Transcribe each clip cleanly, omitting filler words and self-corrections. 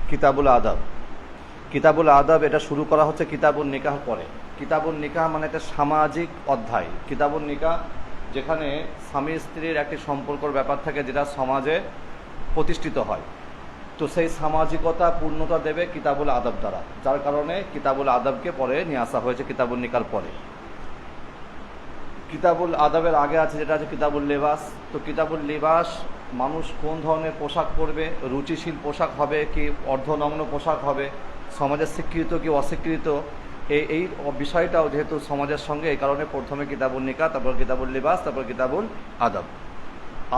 কিতাবুল আদাব। কিতাবুল আদাব এটা শুরু করা হচ্ছে কিতাবুল নিকাহ পরে। কিতাবুল নিকাহ মানে একটা সামাজিক অধ্যায়। কিতাবুল নিকাহ যেখানে স্বামী স্ত্রীর একটি সম্পর্কর ব্যাপার থাকে যেটা সমাজে প্রতিষ্ঠিত হয়, তো সেই সামাজিকতা পূর্ণতা দেবে কিতাবুল আদাব দ্বারা, যার কারণে কিতাবুল আদাবকে পরে নিয়ে আসা হয়েছে কিতাবুল নিকার পরে। কিতাবুল আদাবের আগে আছে যেটা আছে কিতাবুল লিবাস। তো কিতাবুল লিবাস, মানুষ কোন ধরনের পোশাক পরবে, রুচিশীল পোশাক হবে কি অর্ধনগ্ন পোশাক হবে, সমাজে স্বীকৃত কি অস্বীকৃত, এই বিষয়টাও যেহেতু সমাজের সঙ্গে, এই কারণে প্রথমে কিতাবুল নিকাহ, তারপর কিতাবুল লিবাস, তারপর কিতাবুল আদব।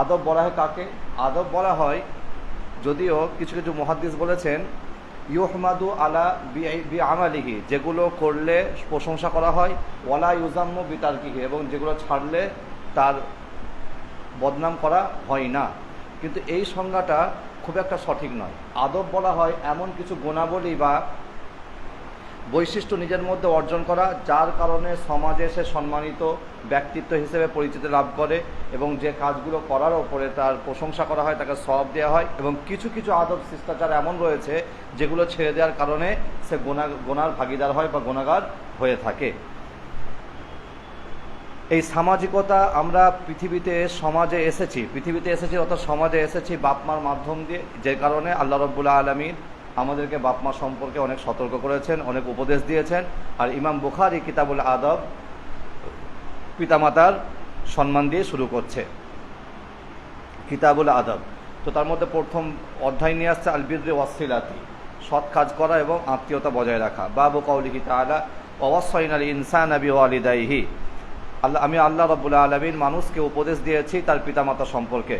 আদব বলা হয় কাকে? আদব বলা হয়, যদিও কিছু কিছু মুহাদ্দিস বলেছেন ইউহমাদু আলা বি আমালিহি, যেগুলো করলে প্রশংসা করা হয়, ওয়ালা ইউজাম্মু বিতারকিহি, এবং যেগুলো ছাড়লে তার বদনাম করা হয় না। কিন্তু এই সংজ্ঞাটা খুব একটা সঠিক নয়। আদব বলা হয় এমন কিছু গুণাবলী বা বৈশিষ্ট্য নিজের মধ্যে অর্জন করা, যার কারণে সমাজে সে সম্মানিত ব্যক্তিত্ব হিসেবে পরিচিতি লাভ করে, এবং যে কাজগুলো করার ওপরে তার প্রশংসা করা হয়, তাকে সওয়াব দেওয়া হয়। এবং কিছু কিছু আদব শিষ্টাচার এমন রয়েছে যেগুলো ছেড়ে দেওয়ার কারণে সে গুনার ভাগিদার হয় বা গুনাহগার হয়ে থাকে। এই সামাজিকতা আমরা সমাজে এসেছি অর্থাৎ সমাজে এসেছি বাপ মার মাধ্যম দিয়ে, যে কারণে আল্লাহ রাব্বুল আলামিন আমাদেরকে বাপ মা সম্পর্কে অনেক সতর্ক করেছেন, অনেক উপদেশ দিয়েছেন। আর ইমাম বুখারী কিতাবুল আদব পিতামাতার সম্মান দিয়ে শুরু করছে কিতাবুল আদব। তো তার মধ্যে প্রথম অধ্যায় নিয়ে আসছে আল বিররি ওয়াসসিলাতি, সৎ কাজ করা এবং আত্মীয়তা বজায় রাখা। বাবু কাউলিহি তাআলা ওয়াসাইনাল ইনসানা বিওয়ালিদাইহি, আমি আল্লাহ রাব্বুল আলামিন মানুষকে উপদেশ দিয়েছি তার পিতামাতা সম্পর্কে।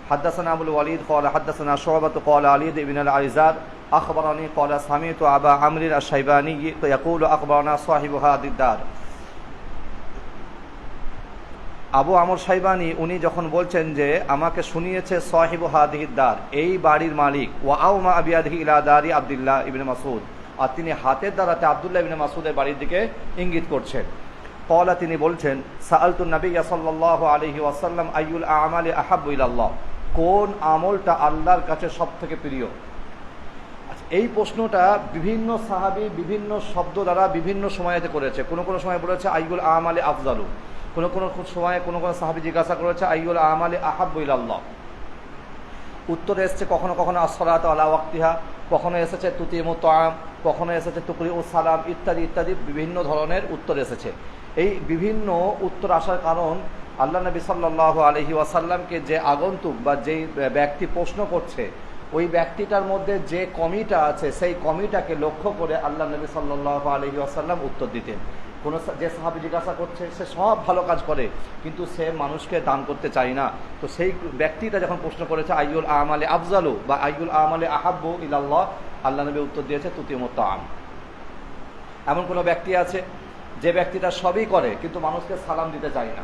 হাদ্দাসানা আবুল ওয়ালিদ ক্বালা হাদ্দাসানা শুআবাহ ক্বালা আলী ইবনে আল-আইজার আখবারানি ক্বালা সামি'তু আবা আমর আশ-শাইবানি ইয়াকুলু আখবারানা সাহিবু হাদিদ দার। আবু আমর শাইবানি উনি যখন বলছেন যে আমাকে শুনিয়েছে সাহিবু হাদিদ দার, এই বাড়ির মালিক, ওয়া আউমা বিয়াদিহি ইলা দারি আব্দুল্লাহ ইবনে মাসউদ, আর তিনি হাতের দ্বারাতে আব্দুল্লাহ ইবনে মাসউদের বাড়ির দিকে ইঙ্গিত করছেন। ক্বালা, তিনি বলছেন সাআলতু নবিয়্য সাল্লাল্লাহু আলাইহি ওয়াসাল্লাম আইয়ুল আমালি আহাব্বু ইলাল্লাহ, কোন আমলটা আল্লাহর কাছে সবথেকে প্রিয়? আচ্ছা, এই প্রশ্নটা বিভিন্ন সাহাবী বিভিন্ন শব্দ দ্বারা বিভিন্ন সময়েতে করেছে। কোনো কোনো সময় বলেছে আইয়ুল আমালি আফজালু, কোনো কোনো সময় কোনো কোনো সাহাবী জিজ্ঞাসা করেছে আইয়ুল আমালি আহাব্বু ইলাল্লাহ। উত্তরে এসেছে কখনো কখনো আসসালাতু আলা ওয়াক্তিহা, কখনো এসেছে তুতিমু তাআম, কখনো এসেছে তুকরিউ সালাম, ইত্যাদি ইত্যাদি বিভিন্ন ধরনের উত্তর এসেছে। এই বিভিন্ন উত্তর আসার কারণ আল্লাহ নবী সাল্লাল্লাহু আলাইহি ওয়াসাল্লামকে যে আগন্তুক বা যেই ব্যক্তি প্রশ্ন করছে, ওই ব্যক্তিটার মধ্যে যে কমিটা আছে সেই কমিটাকে লক্ষ্য করে আল্লাহ নবী সাল্লাল্লাহু আলাইহি ওয়াসাল্লাম উত্তর দিতেন। যে সাহাবী জিজ্ঞাসা করছে সে সব ভালো কাজ করে কিন্তু সে মানুষকে দান করতে চায় না, তো সেই ব্যক্তিটা যখন প্রশ্ন করেছে আইয়ুল আমালে আফজালু বা আইয়ুল আমালে আহাব্বু ইলাল্লাহ, আল্লাহ নবী উত্তর দিয়েছে তুতিমুত তাআম। এমন কোনো ব্যক্তি আছে যে ব্যক্তিটা সবই করে কিন্তু মানুষকে সালাম দিতে চায় না,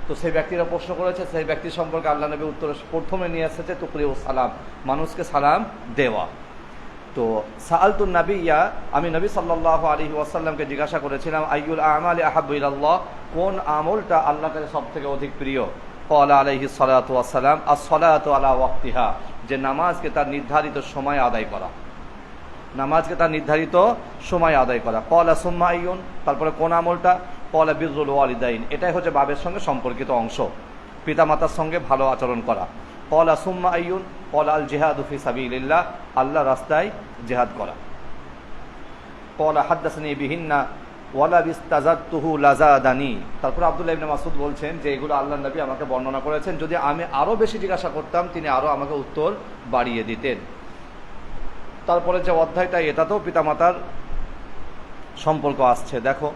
তো সেই ব্যক্তিরা প্রশ্ন করেছে, সেই ব্যক্তি সম্পর্কে আল্লাহ নবী উত্তর প্রথমে নিয়ে এসেছে তুকরিউ সালাম, মানুষকে সালাম দেওয়া। তো সাআলতুন নাবিয়্যা, আমি নবী সাল্লাল্লাহু আলাইহি ওয়াসাল্লামকে জিজ্ঞাসা করেছিলাম আইয়ুল আমালি আহাব্বু ইলাল্লাহ, কোন আমলটা আল্লাহর কাছে সবথেকে অধিক প্রিয়? ক্বালা আলাইহিস সালাতু ওয়াস সালাম আস-সালাতু আলা ওয়াক্তিহা, যে নামাজকে তার নির্ধারিত সময় আদায় করা, নামাজকে তার নির্ধারিত সময় আদায় করা। ক্বালা সুম্মা আইয়ুন, তারপরে কোন আমলটা? ক্বালা বিররুল ওয়ালিদাইন, এটাই হচ্ছে বাবার সঙ্গে সম্পর্কিত অংশ, পিতামাতার সঙ্গে ভালো আচরণ করা। ক্বালা সুম্মা আইয়ুন? ক্বালা আল জিহাদু ফি সাবিলিল্লাহ, আল্লাহর রাস্তায় জিহাদ করা। ক্বালা হাদ্দাসানি বিহিন্না ওয়ালা বিস্তাজাতুহু লাজাদানি, তারপর আব্দুল্লাহ ইবনে মাসউদ বলছেন যে এগুলো আল্লাহর নবী আমাকে বর্ণনা করেছেন, যদি আমি আরো বেশি জিজ্ঞাসা করতাম তিনি আরো আমাকে উত্তর বাড়িয়ে দিতেন। তারপরে যে অধ্যায়টা, এটাতেও পিতামাতার সম্পর্ক আসছে। দেখো,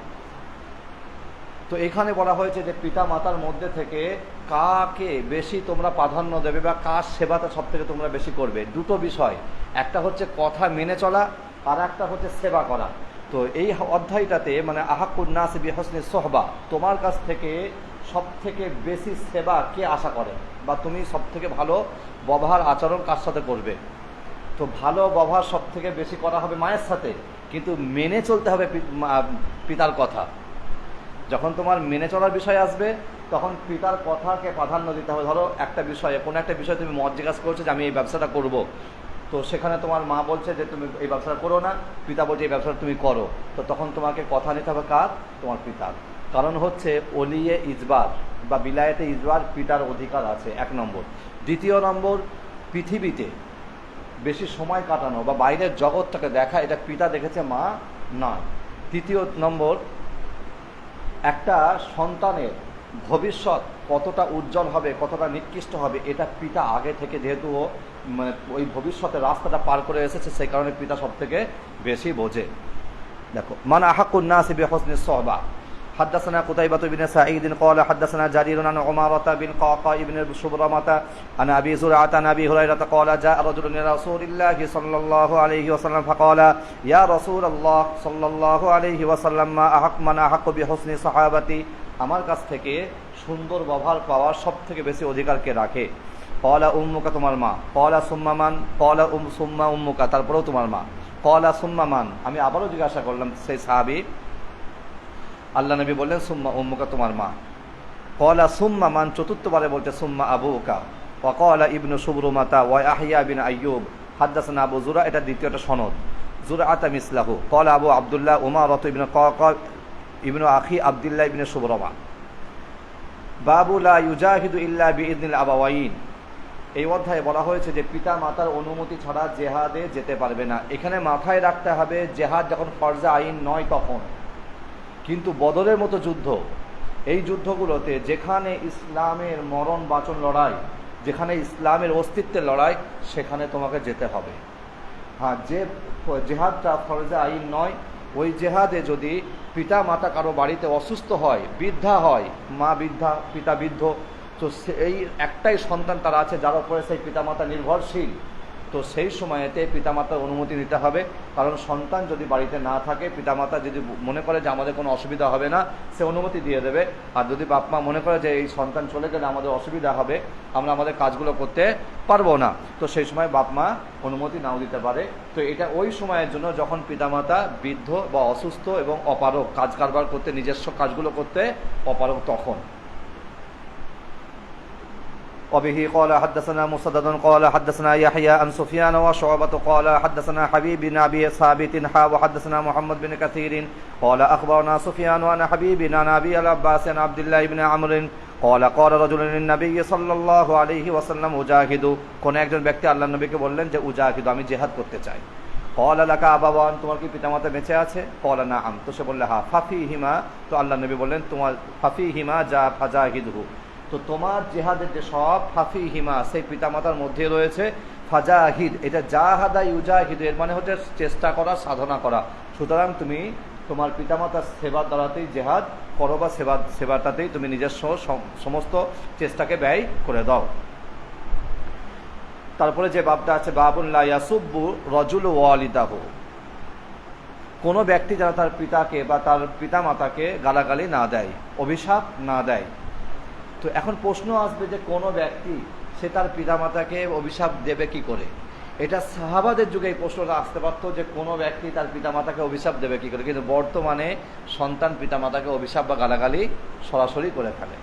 তো এখানে বলা হয়েছে যে পিতামাতার মধ্যে থেকে কাকে বেশি তোমরা প্রাধান্য দেবে বা কার সেবাটা সব থেকে তোমরা বেশি করবে। দুটো বিষয়, একটা হচ্ছে কথা মেনে চলা আর একটা হচ্ছে সেবা করা। তো এই অধ্যায়টাতে মানে আহাক্কুন নাস বিহুসনি সুহবা, তোমার কাছ থেকে সব থেকে বেশি সেবা কে আশা করে বা তুমি সব থেকে ভালো ব্যবহার আচরণ কার সাথে করবে। তো ভালো ব্যবহার সব থেকে বেশি করা হবে মায়ের সাথে, কিন্তু মেনে চলতে হবে পিতার কথা। যখন তোমার মেনে চলার বিষয় আসবে তখন পিতার কথাকে প্রাধান্য দিতে হবে। ধরো একটা বিষয়ে, কোনো একটা বিষয়ে তুমি মত জিজ্ঞাসা করছো যে আমি এই ব্যবসাটা করব, তো সেখানে তোমার মা বলছে যে তুমি এই ব্যবসাটা করো না, পিতা বলছে এই ব্যবসাটা তুমি করো, তো তখন তোমাকে কথা নিতে হবে কার? তোমার পিতার। কারণ হচ্ছে ওলিয়ে ইজবার বা বিলায়েতে ইজবার পিতার অধিকার আছে, 1 নম্বর। দ্বিতীয় নম্বর, পৃথিবীতে বেশি সময় কাটানো বা বাইরের জগৎটাকে দেখা, এটা পিতা দেখেছে, মা নয়। তৃতীয় নম্বর, একটা সন্তানের ভবিষ্যৎ কতটা উজ্জ্বল হবে, কতটা নিকৃষ্ট হবে, এটা পিতা আগে থেকে যেহেতু মানে ওই ভবিষ্যতের রাস্তাটা পার করে এসেছে, সেই কারণে পিতা সব থেকে বেশি বোঝে। দেখো, মান আহাক্কুন নাস বিহুসনি সুহবা। حدثنا قتيبة بن سعيد قال حدثنا جرير عن عمارة بن قعقاع بن شبرمة عن أبي زرعة عن أبي هريرة قال جاء رجل إلى رسول الله صلى الله عليه وسلم فقال يا رسول الله صلى الله عليه وسلم من أحق بحسن صحابتي, আমার কাছ থেকে সুন্দর ব্যবহার পাওয়ার সব থেকে বেশি অধিকার কে রাখে? কলা উম্মুকা, তোমার মা। কলা সুম্মা মান, কলা সুম্মা উম্মুকা, তারপরেও তোমার মা। কলা সুম্মা মান, আমি আবারও জিজ্ঞাসা করলাম সেই সাহাবী, আল্লাহ নবী বললেন সুম্মা উম্মুকা, তোমার মা। কলা সুম্মা মান, চতুর্থবারে বলছে সুম্মা আবুকা। ওয়া কলা ইবনু শুবরুমাতা ওয়া ইয়াহইয়া বিন আইয়ুব হাদাসানা আবু জুরা, এটা দ্বিতীয়টা সনদ। জুরআতা মিসলাহু। কলা আবু আব্দুল্লাহ উমারত ইবনু কাকা ইবনু আখি আব্দুল্লাহ ইবনু শুবরমা। বাবু লা ইউজাহিদু ইল্লা বিইذনিল আবাওয়াইন। এই অধ্যায়ে বলা হয়েছে যে পিতা মাতার অনুমতি ছাড়া জেহাদে যেতে পারবে না। এখানে মাথায় রাখতে হবে, জেহাদ যখন ফরজে আইন নয় তখন, কিন্তু বদরের মতো যুদ্ধ, এই যুদ্ধগুলোতে যেখানে ইসলামের মরণ বাঁচন লড়াই, যেখানে ইসলামের অস্তিত্বের লড়াই, সেখানে তোমাকে যেতে হবে। হ্যাঁ, যে জেহাদটা ফরজে আইন নয়, ওই জেহাদে যদি পিতা মাতা কারো বাড়িতে অসুস্থ হয়, বৃদ্ধা হয়, মা বৃদ্ধা, পিতা বৃদ্ধ, তো সেই একটাই সন্তান তারা আছে যার উপরে সেই পিতামাতা নির্ভরশীল, তো সেই সময়েতে পিতামাতার অনুমতি নিতে হবে। কারণ সন্তান যদি বাড়িতে না থাকে, পিতামাতা যদি মনে করে যে আমাদের কোনো অসুবিধা হবে না, সে অনুমতি দিয়ে দেবে। আর যদি বাপ মা মনে করে যে এই সন্তান চলে গেলে আমাদের অসুবিধা হবে, আমরা আমাদের কাজগুলো করতে পারবো না, তো সেই সময় বাপ মা অনুমতি নাও দিতে পারে। তো এটা ওই সময়ের জন্য যখন পিতামাতা বৃদ্ধ বা অসুস্থ এবং অপারগ, কাজ কারবার করতে, নিজস্ব কাজগুলো করতে অপারগ, তখন। وبه قال حدثنا مسدد قال حدثنا يحيى عن سفيان وشعبة قال حدثنا حبيب بن أبي ثابت وحدثنا محمد بن كثير قال أخبرنا سفيان عن حبيب عن أبي العباس عن عبد الله بن عمرو قال قال رجل للنبي صلى الله عليه وسلم أجاهد, কোন একজন ব্যক্তি আল্লাহর নবীকে বললেন যে উজাহিদু, আমি জিহাদ করতে চাই। قال لك আবাওয়ান, তোমার কি পিতামাতা বেঁচে আছে? قال نعم, তো সে বললে হ্যাঁ। ফাফিহিমা, তো আল্লাহর নবী বললেন তোমার ফাফিহিমা যা ফাজাহিদহু, তো তোমার জেহাদের যে সব ফাফিহিমা, সেই পিতামাতার মধ্যে রয়েছে ফাজাহিদ। এটা জাহাদা ইউজাহিদ, এর মানে হচ্ছে চেষ্টা করা, সাধনা করা। সুতরাং তুমি তোমার পিতামাতার সেবার দ্বারাতেই জেহাদ করো, বা সেবাটাতেই তুমি নিজস্ব সমস্ত চেষ্টাকে ব্যয় করে দাও। তারপরে যে বাবটা আছে, বাবুন লা ইয়াসুব্বু রাজুলু ওয়ালিদাহু, কোনো ব্যক্তি যেন তার পিতাকে বা তার পিতামাতাকে গালাগালি না দেয়, অভিশাপ না দেয়। তো এখন প্রশ্ন আসবে যে কোনো ব্যক্তি সে তার পিতামাতাকে অভিশাপ দেবে কি করে? এটা সাহাবাদের যুগে এই প্রশ্নটা আসতে পারতো যে কোনো ব্যক্তি তার পিতামাতাকে অভিশাপ দেবে কি করে, কিন্তু বর্তমানে সন্তান পিতামাতাকে অভিশাপ বা গালাগালি সরাসরি করে ফেলে।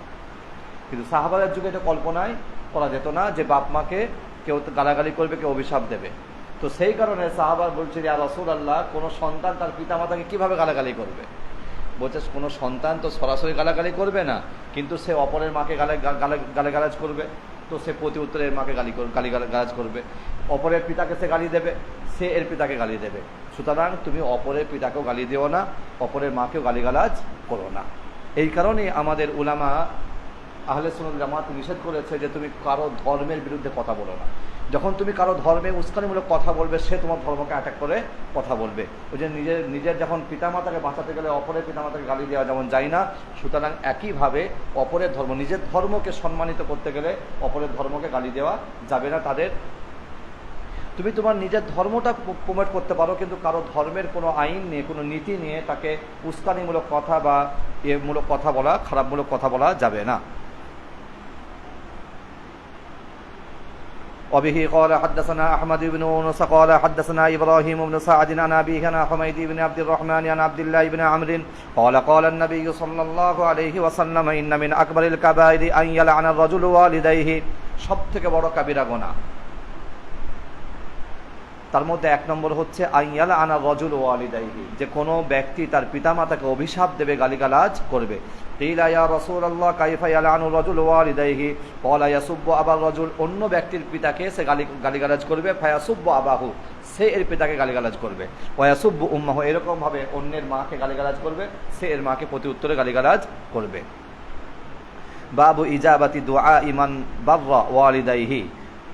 কিন্তু সাহাবাদের যুগে এটা কল্পনাই করা যেত না যে বাপ মাকে কেউ গালাগালি করবে, কেউ অভিশাপ দেবে। তো সেই কারণে সাহাবা বলছে যে রাসূলুল্লাহ, কোনো সন্তান তার পিতামাতাকে কিভাবে গালাগালি করবে? বলছে কোনো সন্তান তো সরাসরি গালাগালি করবে না, কিন্তু সে অপরের মাকে গালাগালাজ করবে, তো সে প্রতি উত্তরে এর মাকে গালাগালাজ করবে। অপরের পিতাকে সে গালি দেবে, সে এর পিতাকে গালি দেবে। সুতরাং তুমি অপরের পিতাকেও গালি দিও না, অপরের মাকেও গালিগালাজ করো না। এই কারণেই আমাদের উলামা আহলে সুন্নাত জামাত নিষেধ করেছে যে তুমি কারো ধর্মের বিরুদ্ধে কথা বলো না। যখন তুমি কারো ধর্মে উস্কানিমূলক কথা বলবে, সে তোমার ধর্মকে অ্যাটাক করে কথা বলবে। ওই যে নিজের যখন পিতামাতাকে বাঁচাতে গেলে অপরের পিতামাতাকে গালি দেওয়া যেমন যায় না, সুতরাং একইভাবে অপরের ধর্ম, নিজের ধর্মকে সম্মানিত করতে গেলে অপরের ধর্মকে গালি দেওয়া যাবে না। তুমি তোমার নিজের ধর্মটা প্রমোট করতে পারো, কিন্তু কারো ধর্মের কোনো আইন নিয়ে, কোনো নীতি নিয়ে তাকে উস্কানিমূলক কথা বা মূলক কথা বলা, খারাপমূলক কথা বলা যাবে না। وبه قال حدثنا أحمد بن يونس قال حدثنا إبراهيم بن سعد عن أبيه عن حميد بن عبد الرحمن عن عبد الله بن عمرو قال قال النبي صلى الله عليه وسلم إن من أكبر الكبائر أن يلعن الرجل والديه, সবথেকে বড় কাবিরা গুনাহ তার মধ্যে এক নম্বর হচ্ছে আইয়ালা আনা রজুল ওয়ালিদাইহি, যে কোনো ব্যক্তি তার পিতামাতাকে অভিশাপ দেবে, গালিগালাজ করবে। কিলা ইয়া রাসূলুল্লাহ কাইফা ইয়ালানু রাজুল ওয়ালিদাইহি, ক্বালা ইয়াসুব্বু আবার রজুল, অন্য ব্যক্তির পিতাকে সে গালিগালাজ করবে, ফায়াসুব্বু আবাহু, সে এর পিতাকে গালিগালাজ করবে, ওয়ায়াসুব্বু উম্মাহু, এরকমভাবে অন্যের মাকে গালিগালাজ করবে, সে এর মাকে প্রতি উত্তরে গালিগালাজ করবে। বাবু ইজাবাতি দুআ ইমান বাররা ওয়ালিদাইহি,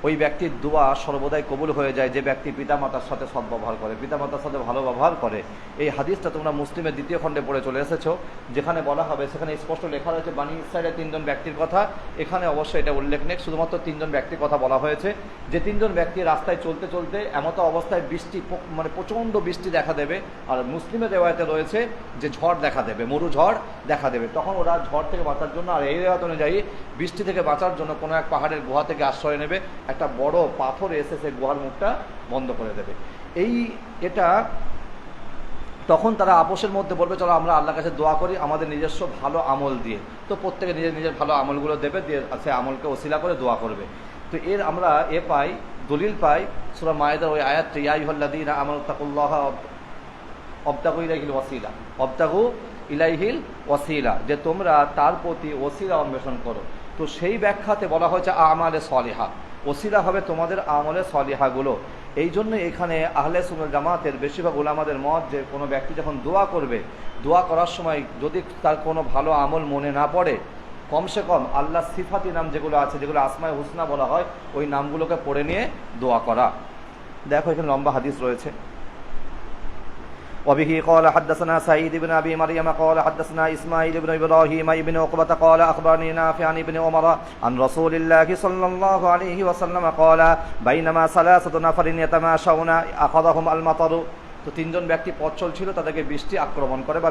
ওই ব্যক্তির দোয়া সর্বদাই কবুল হয়ে যায় যে ব্যক্তি পিতামাতার সাথে সদ্ব্যবহার করে, পিতামাতার সাথে ভালো ব্যবহার করে। এই হাদিসটা তোমরা মুসলিমের 2য় খণ্ডে পড়ে চলে এসেছো, যেখানে বলা হবে, সেখানে স্পষ্ট লেখা রয়েছে বানি ইসরাইলের 3 জন ব্যক্তির কথা। এখানে অবশ্যই এটা উল্লেখ নেই, শুধুমাত্র 3 জন ব্যক্তির কথা বলা হয়েছে, যে 3 জন ব্যক্তি রাস্তায় চলতে চলতে এমতো অবস্থায় বৃষ্টি, মানে প্রচণ্ড বৃষ্টি দেখা দেবে, আর মুসলিমের রেওয়ায়েতে রয়েছে যে ঝড় দেখা দেবে, মরু ঝড় দেখা দেবে। তখন ওরা ঝড় থেকে বাঁচার জন্য, আর এই রেওয়ায়েত অনুযায়ী বৃষ্টি থেকে বাঁচার জন্য কোনো এক পাহাড়ের গুহা থেকে আশ্রয় নেবে, একটা বড় পাথর এসে সে গুহার মুখটা বন্ধ করে দেবে। এটা তখন তারা আপোষের মধ্যে বলবে, চলো আমরা আল্লাহর কাছে দোয়া করি আমাদের নিজস্ব ভালো আমল দিয়ে। তো প্রত্যেকে নিজের নিজের ভালো আমলগুলো দেবে, দিয়ে সে আমলকে ওসিলা করে দোয়া করবে। তো এর আমরা পাই, দলিল পাই সূরা মায়েদার ওই আয়াতটি, ইয়া আইয়ুহাল্লাযীনা আমানু তাকুল্লাহা ওয়াবতাগু ইলাইহিল ওয়াসিলা, ওয়াবতাগু ইলাইহিল ওয়াসিলা, যে তোমরা তার প্রতি ওসিলা অন্বেষণ করো। তো সেই ব্যাখ্যাতে বলা হয়েছে আমালে সলিহা, ওসিলা হবে তোমাদের আমলে সলিহাগুলো। এই জন্য এখানে আহলে সুন্নাত জামাতের বেশিরভাগ উলামাদের মত, যে কোনো ব্যক্তি যখন দোয়া করবে, দোয়া করার সময় যদি তার কোনো ভালো আমল মনে না পড়ে, কমসে কম আল্লাহ সিফাতি নাম যেগুলো আছে, যেগুলো আসমায়ে হুসনা বলা হয়, ওই নামগুলোকে পড়ে নিয়ে দোয়া করা। দেখো এখানে লম্বা হাদিস রয়েছে। وبه قال حدثنا سعيد بن أبي مريم قال حدثنا إسماعيل بن إبراهيم بن عقبة قال أخبرني نافع عن ابن عمر عن رسول الله صلى الله عليه وسلم قال بينما ثلاثة نفر يتماشون أخذهم المطر, তো 3 জন ব্যক্তি পথ চলছিল, তাদেরকে বৃষ্টি আক্রমণ করে বা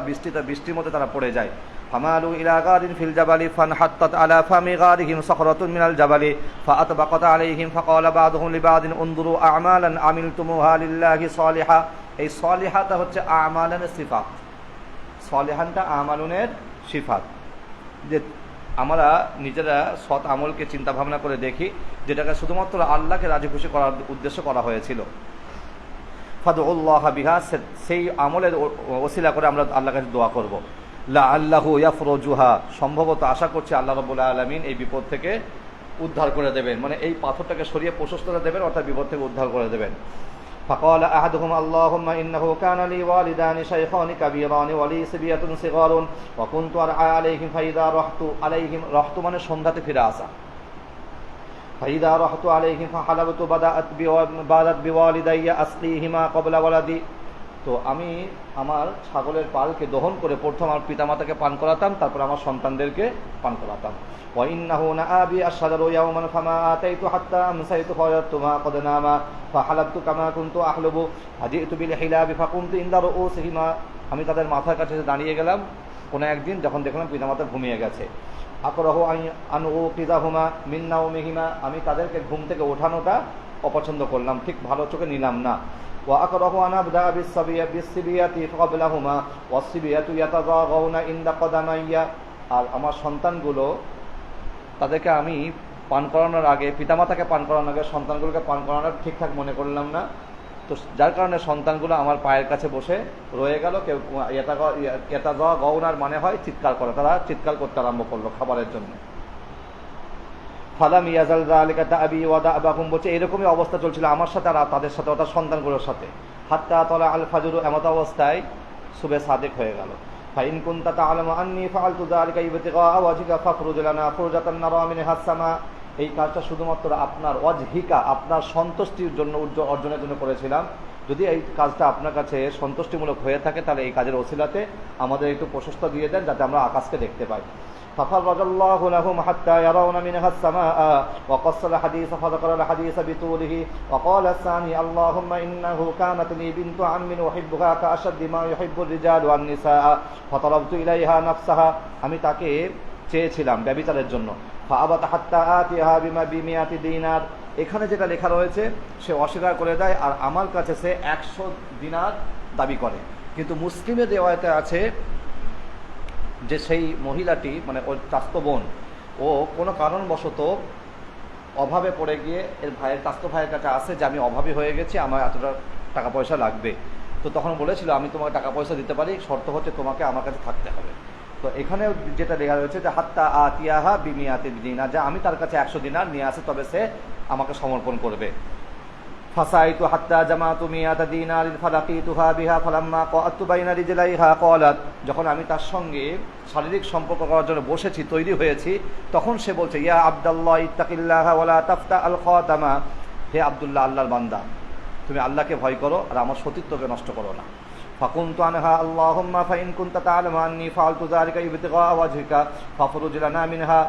বৃষ্টির মধ্যে তারা পড়ে যায়। ফামালু ইলা গারিন ফিল জাবালি ফানহাত্তাত আলা ফামি গারিহিম সাখরাতুন মিনাল জাবালি ফাআতবাকাত আলাইহিম ফাকালা বা'দুহুম লিবা'দিন উনদুরু আ'মালান আমিলতুমুহা লিল্লাহি সালিহা। এই সলিহাটা হচ্ছে আমালানের সিফাত, সলিহানটা আমালুনের সিফাত, যে আমরা নিজেরা সৎ আমলকে চিন্তা ভাবনা করে দেখি, যেটাকে শুধুমাত্র আল্লাহকে রাজি খুশি করার উদ্দেশ্য করা হয়েছিল। ফাদউল্লাহ বিহা, সেই আমলের ওসিলা করে আমরা আল্লাহর কাছে দোয়া করব। লাআল্লাহু ইয়াফরুজুহা, সম্ভবত আশা করছি আল্লাহ রাব্বুল আলামিন এই বিপদ থেকে উদ্ধার করে দেবেন, মানে এই পাথরটাকে সরিয়ে প্রশস্ততা দেবেন, অর্থাৎ বিপদ থেকে উদ্ধার করে দেবেন। فقال أحدهم اللهم إنه كان لي والدان شيخان كبيران ولي صبية صغار وكنت أرعى عليهم فإذا رحت عليهم, رحت মানে সন্ধ্যাতে ফিরে আসা, فإذا رحت عليهم فحلبت بدأت بوالدي أسقيهما قبل ولدي, তো আমি আমার ছাগলের পালকে দহন করে প্রথম আমার পিতামাতাকে পান করাতাম, তারপর আমার সন্তানদেরকে পান করাতাম। وإنه نأبي الشجر يوما فما آتيت حتى أمسيت فوجدتما قد ناما فحلبت كما كنت أحلب فجئت بالحلاب فقمت عند رؤوسهما, আমি তাদের মাথার কাছে দাঁড়িয়ে গেলাম কোনো একদিন যখন দেখলাম পিতামাতা ঘুমিয়ে গেছে। আকরাহু আন উকিযাহুমা মিন নাওমিহিমা, আমি তাদেরকে ঘুম থেকে ওঠানোটা অপছন্দ করলাম, ঠিক ভালো চোখে নিলাম না। وأكره أن أبدأ بالصبية قبلهما والصبية يتضاغون عند قدمي, আর আমার সন্তানগুলো তাদেরকে আমি পান করানোর আগে, পিতামাতাকে পান করানোর আগে সন্তানগুলোকে পান করানোর ঠিকঠাক মনে করলাম না, তো যার কারণে সন্তানগুলো আমার পায়ের কাছে বসে রয়ে গেল। কেউ গৌনার মানে হয় চিৎকার করা, তারা চিৎকার করতে আরম্ভ করলো খাবারের জন্য। ফালাম ইয়াজাল যালিকা তাবি ওয়া দাবাহুম, বলছে এরকমই অবস্থা চলছিল আমার সাথে আর তাদের সাথে, অর্থাৎ সন্তানগুলোর সাথে। হাত্তা তালা আল ফাজর, এমত অবস্থায় সুবে সাদেক হয়ে গেল। ফাইন কুনতা তা'লামু আন্নী ফাআলতু যালিকা ইবতিগা ওয়াজহিকা ফাখরুজ লানা ফুরজাতান নারা মিনহাস সামা, এই কাজটা শুধুমাত্র আপনার ওয়াজহিকা, আপনার সন্তুষ্টির জন্য অর্জনের জন্য করেছিলাম। যদি এই কাজটা আপনার কাছে সন্তুষ্টিমূলক হয়ে থাকে, তাহলে এই কাজের ওসিলাতে আমাদের একটু প্রশস্ত দিয়ে দেন, যাতে আমরা আকাশকে দেখতে পাই। ففرج الله لهم حتى يرون منها السماء وقص الحديث فذكر الحديث بطوله وقال الثاني اللهم إنه كانت لي بنت عم أحبها كأشد ما يحب الرجال والنساء فطلبت إليها نفسها, আমি তাকে চেয়েছিলাম ব্যভিচারের জন্য। فأبت حتى آتيها بمئة دينار, এখানে যেটা লেখা রয়েছে সে অস্বীকার করে দেয়, আর আমার কাছে সে 100 দিনার দাবি করে। কিন্তু মুসলিমের রিওয়ায়াতে আছে যে সেই মহিলাটি, মানে ওর চাস্ত বোন, ও কোনো কারণবশত অভাবে পড়ে গিয়ে এর ভাইয়ের কাস্ত ভাইয়ের কাছে আসে যে আমি অভাবী হয়ে গেছি, আমার এতটা টাকা পয়সা লাগবে। তো তখন বলেছিল আমি তোমাকে টাকা পয়সা দিতে পারি, শর্ত হচ্ছে তোমাকে আমার কাছে থাকতে হবে। তো এখানে যেটা লেখা রয়েছে যে হাত্তা আতিয়াহা বিমিয়াতি দিনার, যে আমি তার কাছে 100 দিনার নিয়ে আসি তবে সে আমাকে সমর্পণ করবে। ফাসাইতু হাত্তা জামাতু মিয়াতা দিনারিন ফালাকিতুহা বিহা ফালাম্মা ক্বাআতু বাইনা রিজলাইহা ক্বালাত, যখন আমি তার সঙ্গে শারীরিক সম্পর্ক করার জন্য বসেছি, তৈরি হয়েছি, তখন সে বলছে ইয়া আব্দুল্লাহ ইত্তাকিল্লাহা ওয়ালা তাফতা আল খাতামা, হে আব্দুল্লাহ, আল্লাহর বান্দা, তুমি আল্লাহকে ভয় করো আর আমার সতীত্বকে নষ্ট করো না। ফাকুনতু আনহা আল্লাহুম্মা ফাইন কুনতা তা'লামু আন্নী ফাআলতু যালিকা ইবতিগা ওয়াজহিকা ফাফরুজ লানা মিনহা।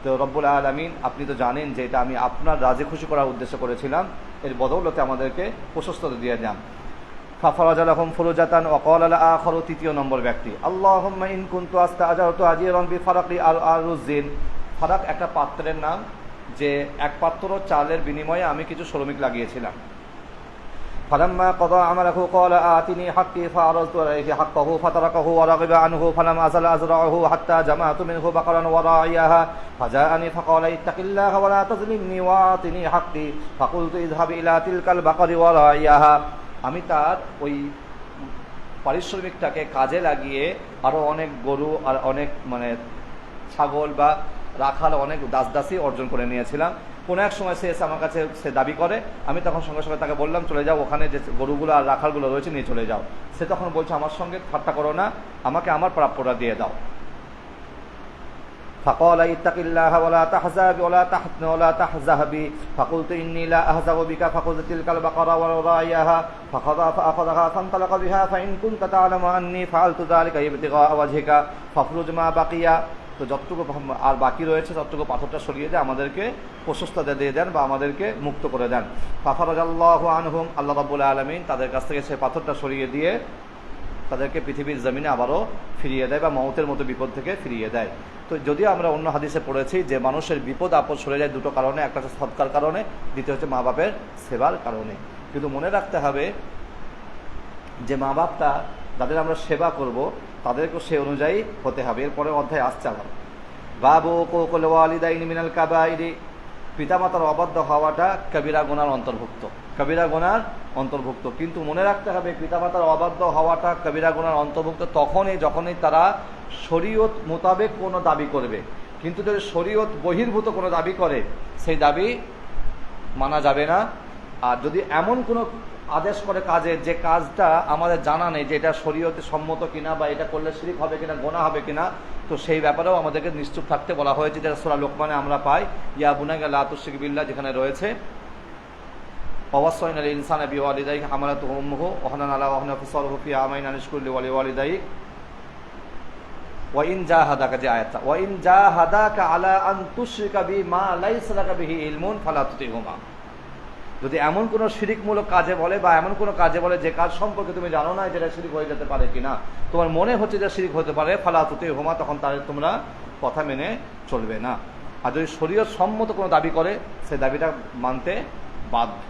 তো রব্বুল আলামিন, আপনি তো জানেন যে এটা আমি আপনার রাজি খুশি করার উদ্দেশ্য করেছিলাম, এর বদৌলতে আমাদেরকে প্রশস্ততা দিয়ে যান। ফাফরাজা লাহুম ফুরুজাতান ওয়া ক্বালা আল আখারু, তৃতীয় নম্বর ব্যক্তি, আল্লাহুম্মা ইন কুনতু আস্তাআজারতু আজিরান বিফারাকি আরুজিন। ফারাক একটা পাত্রের নাম, যে এক পাত্র চালের বিনিময়ে আমি কিছু শ্রমিক লাগিয়েছিলাম। ফালাম্মা ক্বাদা আমালাহু ক্বালা আতিনি হাক্কি ফাআরাযতু আলাইহি হাক্কাহু ফাতারাকাহু ওয়া রাগিবা আনহু ফালাম আযাল আযরাহু হাত্তা জামা'তু মিনহু বাকারান ওয়া রা'iয়াহা ফাজাআনি ফাকালা ইত্তাকিল্লাহা ওয়া লা তাযলিমনি ওয়া আতিনি হাক্কি ফাকুলতু ইযহাব ইলা তিলকাল বাকারি ওয়া রা'iয়াহা। আমি তার ওই পারিশ্রমিকটাকে কাজে লাগিয়ে আরো অনেক গরু আর অনেক ছাগল বা রাখাল, অনেক দাসদাসী অর্জন করে নিয়েছিলাম। কোনো এক সময় সে এসে আমার কাছে সে দাবি করে, আমি তখন সঙ্গে সঙ্গে তাকে বললাম চলে যাও, ওখানে যে গরুগুলো আর রাখালগুলো রয়েছে নিয়ে চলে যাও। সে তখন বলছে আমার সঙ্গে ঠাট্টা করো না, আমাকে আমার প্রাপ্যটা দিয়ে দাও। ফাকালা ইত্তাকিল্লাহা ওয়া লা তাহজাবি ওয়া লা তাহজাবি ফাকুলতু ইন্নী লা আহজাবু বিকা ফাকুযু তিলকাল বাকারা ওয়া রা'iয়াহা ফাআখাযাহা ফান্তালাকা বিহা ফাইন কুনতা তা'লামু আন্নী ফাআলতু যালিকা ইবতিগা ওয়াজহিকা ফাফরুজ মা বাকিয়া। তো যতটুকু আর বাকি রয়েছে ততটুকু পাথরটা সরিয়ে দিয়ে আমাদেরকে প্রশস্ততা দিয়ে দেন বা আমাদেরকে মুক্ত করে দেন। ফাফরাজাল্লাহু আনহুম, আল্লাহ রাব্বুল আলামিন তাদের কাছ থেকে সেই পাথরটা সরিয়ে দিয়ে তাদেরকে পৃথিবীর জমিনে আবারও ফিরিয়ে দেয় বা মওতের মতো বিপদ থেকে ফিরিয়ে দেয়। তো যদিও আমরা অন্য হাদিসে পড়েছি যে মানুষের বিপদ আপদ সরে যায় দুটো কারণে, একটা হচ্ছে সৎকার কারণে, দ্বিতীয় হচ্ছে মা বাপের সেবার কারণে। কিন্তু মনে রাখতে হবে যে মা বাপটা যাদের আমরা সেবা করব তাদেরকেও সে অনুযায়ী হতে হবে। এরপরে অধ্যায় আসছে আবার বাবু উকুকুল ওয়ালিদাইনি মিনাল কাবাইরি, পিতামাতার অবাধ্য হওয়াটা কবিরা গুনার অন্তর্ভুক্ত, কবিরা গুনার অন্তর্ভুক্ত। কিন্তু মনে রাখতে হবে পিতামাতার অবাধ্য হওয়াটা কবিরা গুনার অন্তর্ভুক্ত যখনই তারা শরীয়ত মোতাবেক কোনো দাবি করবে। কিন্তু যদি শরীয়ত বহির্ভূত কোনো দাবি করে সেই দাবি মানা যাবে না। আর যদি এমন কোনো আদেশ করে কাজের যে কাজটা আমাদের জানা নেই যে এটা শরীয়তে সম্মত কিনা বা এটা করলে শিরক হবে কিনা, গোনা হবে কিনা, তো সেই ব্যাপারেও আমাদেরকে নিশ্চুপ থাকতে বলা হয়েছে। যেটা সূরা লোকমানে আমরা পাই, ইয়া বুনাইয়া লা তুশরিক বিল্লাহ, যেখানে রয়েছে ওয়াসাইনাল ইনসানা বিওয়ালিদাইহি হামালাতুহু উম্মুহু ওয়াহানান আলা ওয়াহানা ফিসালুহু ফি আমাইন আন ইশকুর লিওয়ালিদাইহি ওয়া ইন জাহাদাকা, যে আয়াতটা, ওয়া ইন জাহাদাকা আলা আন তুশরিকা বিমা লাইসা লাকা বিহি ইলমুন ফালা তুতিহুমা। যদি এমন কোনো শিরিকমূলক কাজে বলে বা এমন কোনো কাজে বলে যে কাজ সম্পর্কে তুমি জানো না যেটা শিরিক হয়ে যেতে পারে কিনা, তোমার মনে হচ্ছে যে শিরিক হতে পারে, ফালা তুতিহুমা, তখন তাদের তোমরা কথা মেনে চলবে না। আর যদি শরীয়ত সম্মত কোনো দাবি করে সে দাবিটা মানতে বাধ্য।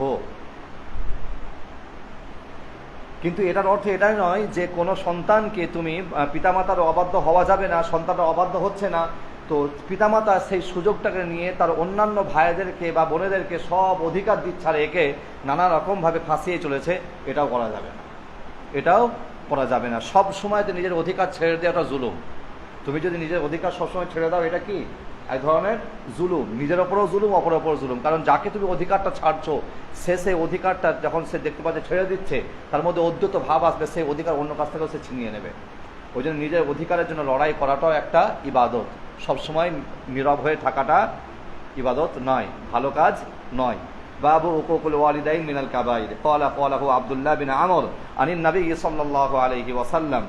কিন্তু এটার অর্থ এটাই নয় যে কোনো সন্তানকে তুমি পিতামাতার অবাধ্য হওয়া যাবে না, সন্তানটা অবাধ্য হচ্ছে না, তো পিতামাতা সেই সুযোগটাকে নিয়ে তার অন্যান্য ভাইদেরকে বা বোনেদেরকে সব অধিকার দিচ্ছে একে নানা রকমভাবে ফাঁসিয়ে চলেছে, এটাও করা যাবে না, এটাও করা যাবে না। সব সময় তো নিজের অধিকার ছেড়ে দেওয়াটা জুলুম। তুমি যদি নিজের অধিকার সবসময় ছেড়ে দাও এটা কি এক ধরনের জুলুম, নিজের ওপরও জুলুম, অপরের ওপর জুলুম। কারণ যাকে তুমি অধিকারটা ছাড়ছো সে সেই অধিকারটা যখন সে দেখতে পাচ্ছে ছেড়ে দিচ্ছে, তার মধ্যে অদ্যত ভাব আসবে, সেই অধিকার অন্য কাছ থেকেও সে ছিনিয়ে নেবে। ওই জন্য নিজের অধিকারের জন্য লড়াই করাটাও একটা ইবাদত। সবসময় নীরব হয়ে থাকাটা ইবাদত নয়, ভালো কাজ নয়। বাবু উকুকুল ওয়ালিদাইন মিনাল কাবাইর। ক্বালাহু আব্দুল্লাহ বিন আমর আনিন নবী সাল্লাল্লাহু আলাইহি ওয়াসাল্লাম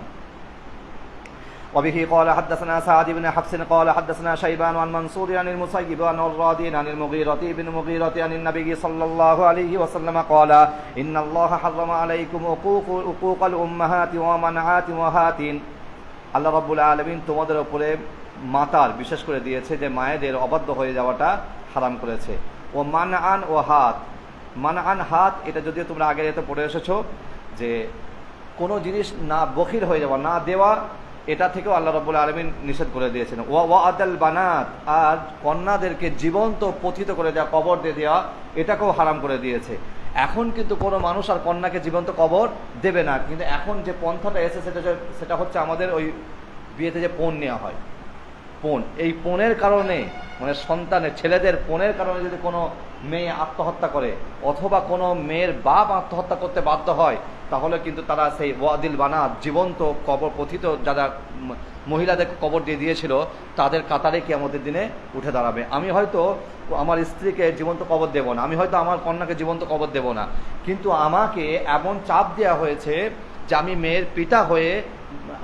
وبه قال حدثنا سعد بن حفص قال حدثنا شيبان عن منصور عن المسيب عن الرادي عن المغيرة بن مغيرة عن النبي صلى الله عليه وسلم قال إن الله حرم عليكم عقوق الأمهات ومنعات وهاتين। আল্লাহ রাব্বুল আলামিন তোমাদের উপরে মাতার বিশেষ করে দিয়েছে যে মায়েদের অবাধ্য হয়ে যাওয়াটা হারাম করেছে। ও মানআন ও হাত, মানআন হাত, এটা যদিও তোমরা আগে এতে পড়ে এসেছো যে কোনো জিনিস না বখিল হয়ে যাওয়া, না দেওয়া এটা থেকেও আল্লাহ রাব্বুল আলামিন নিষেধ করে দিয়েছেন। ওয়া আদাল বানাত, আর কন্যাদেরকে জীবন্ত পতিত করে দেওয়া, কবর দিয়ে দেওয়া, এটাকেও হারাম করে দিয়েছে। এখন কিন্তু কোনো মানুষ আর কন্যাকে জীবন্ত কবর দেবে না, কিন্তু এখন যে পন্থাটা এসেছে সেটা হচ্ছে আমাদের ওই বিয়েতে যে পণ নেওয়া হয়, পণ, এই পণের কারণে মানে সন্তানের ছেলেদের পণের কারণে যদি কোনো মেয়ে আত্মহত্যা করে অথবা কোনো মেয়ের বাপ আত্মহত্যা করতে বাধ্য হয়, তাহলে কিন্তু তারা সেই ওয়াদিল বানাত, জীবন্ত কবর পথিত যারা মহিলাদের কবর দিয়ে দিয়েছিল তাদের কাতারে কিয়ামতের দিনে উঠে দাঁড়াবে। আমি হয়তো আমার স্ত্রীকে জীবন্ত কবর দেব না, আমি হয়তো আমার কন্যাকে জীবন্ত কবর দেব না, কিন্তু আমাকে এমন চাপ দেওয়া হয়েছে যে আমি মেয়ের পিতা হয়ে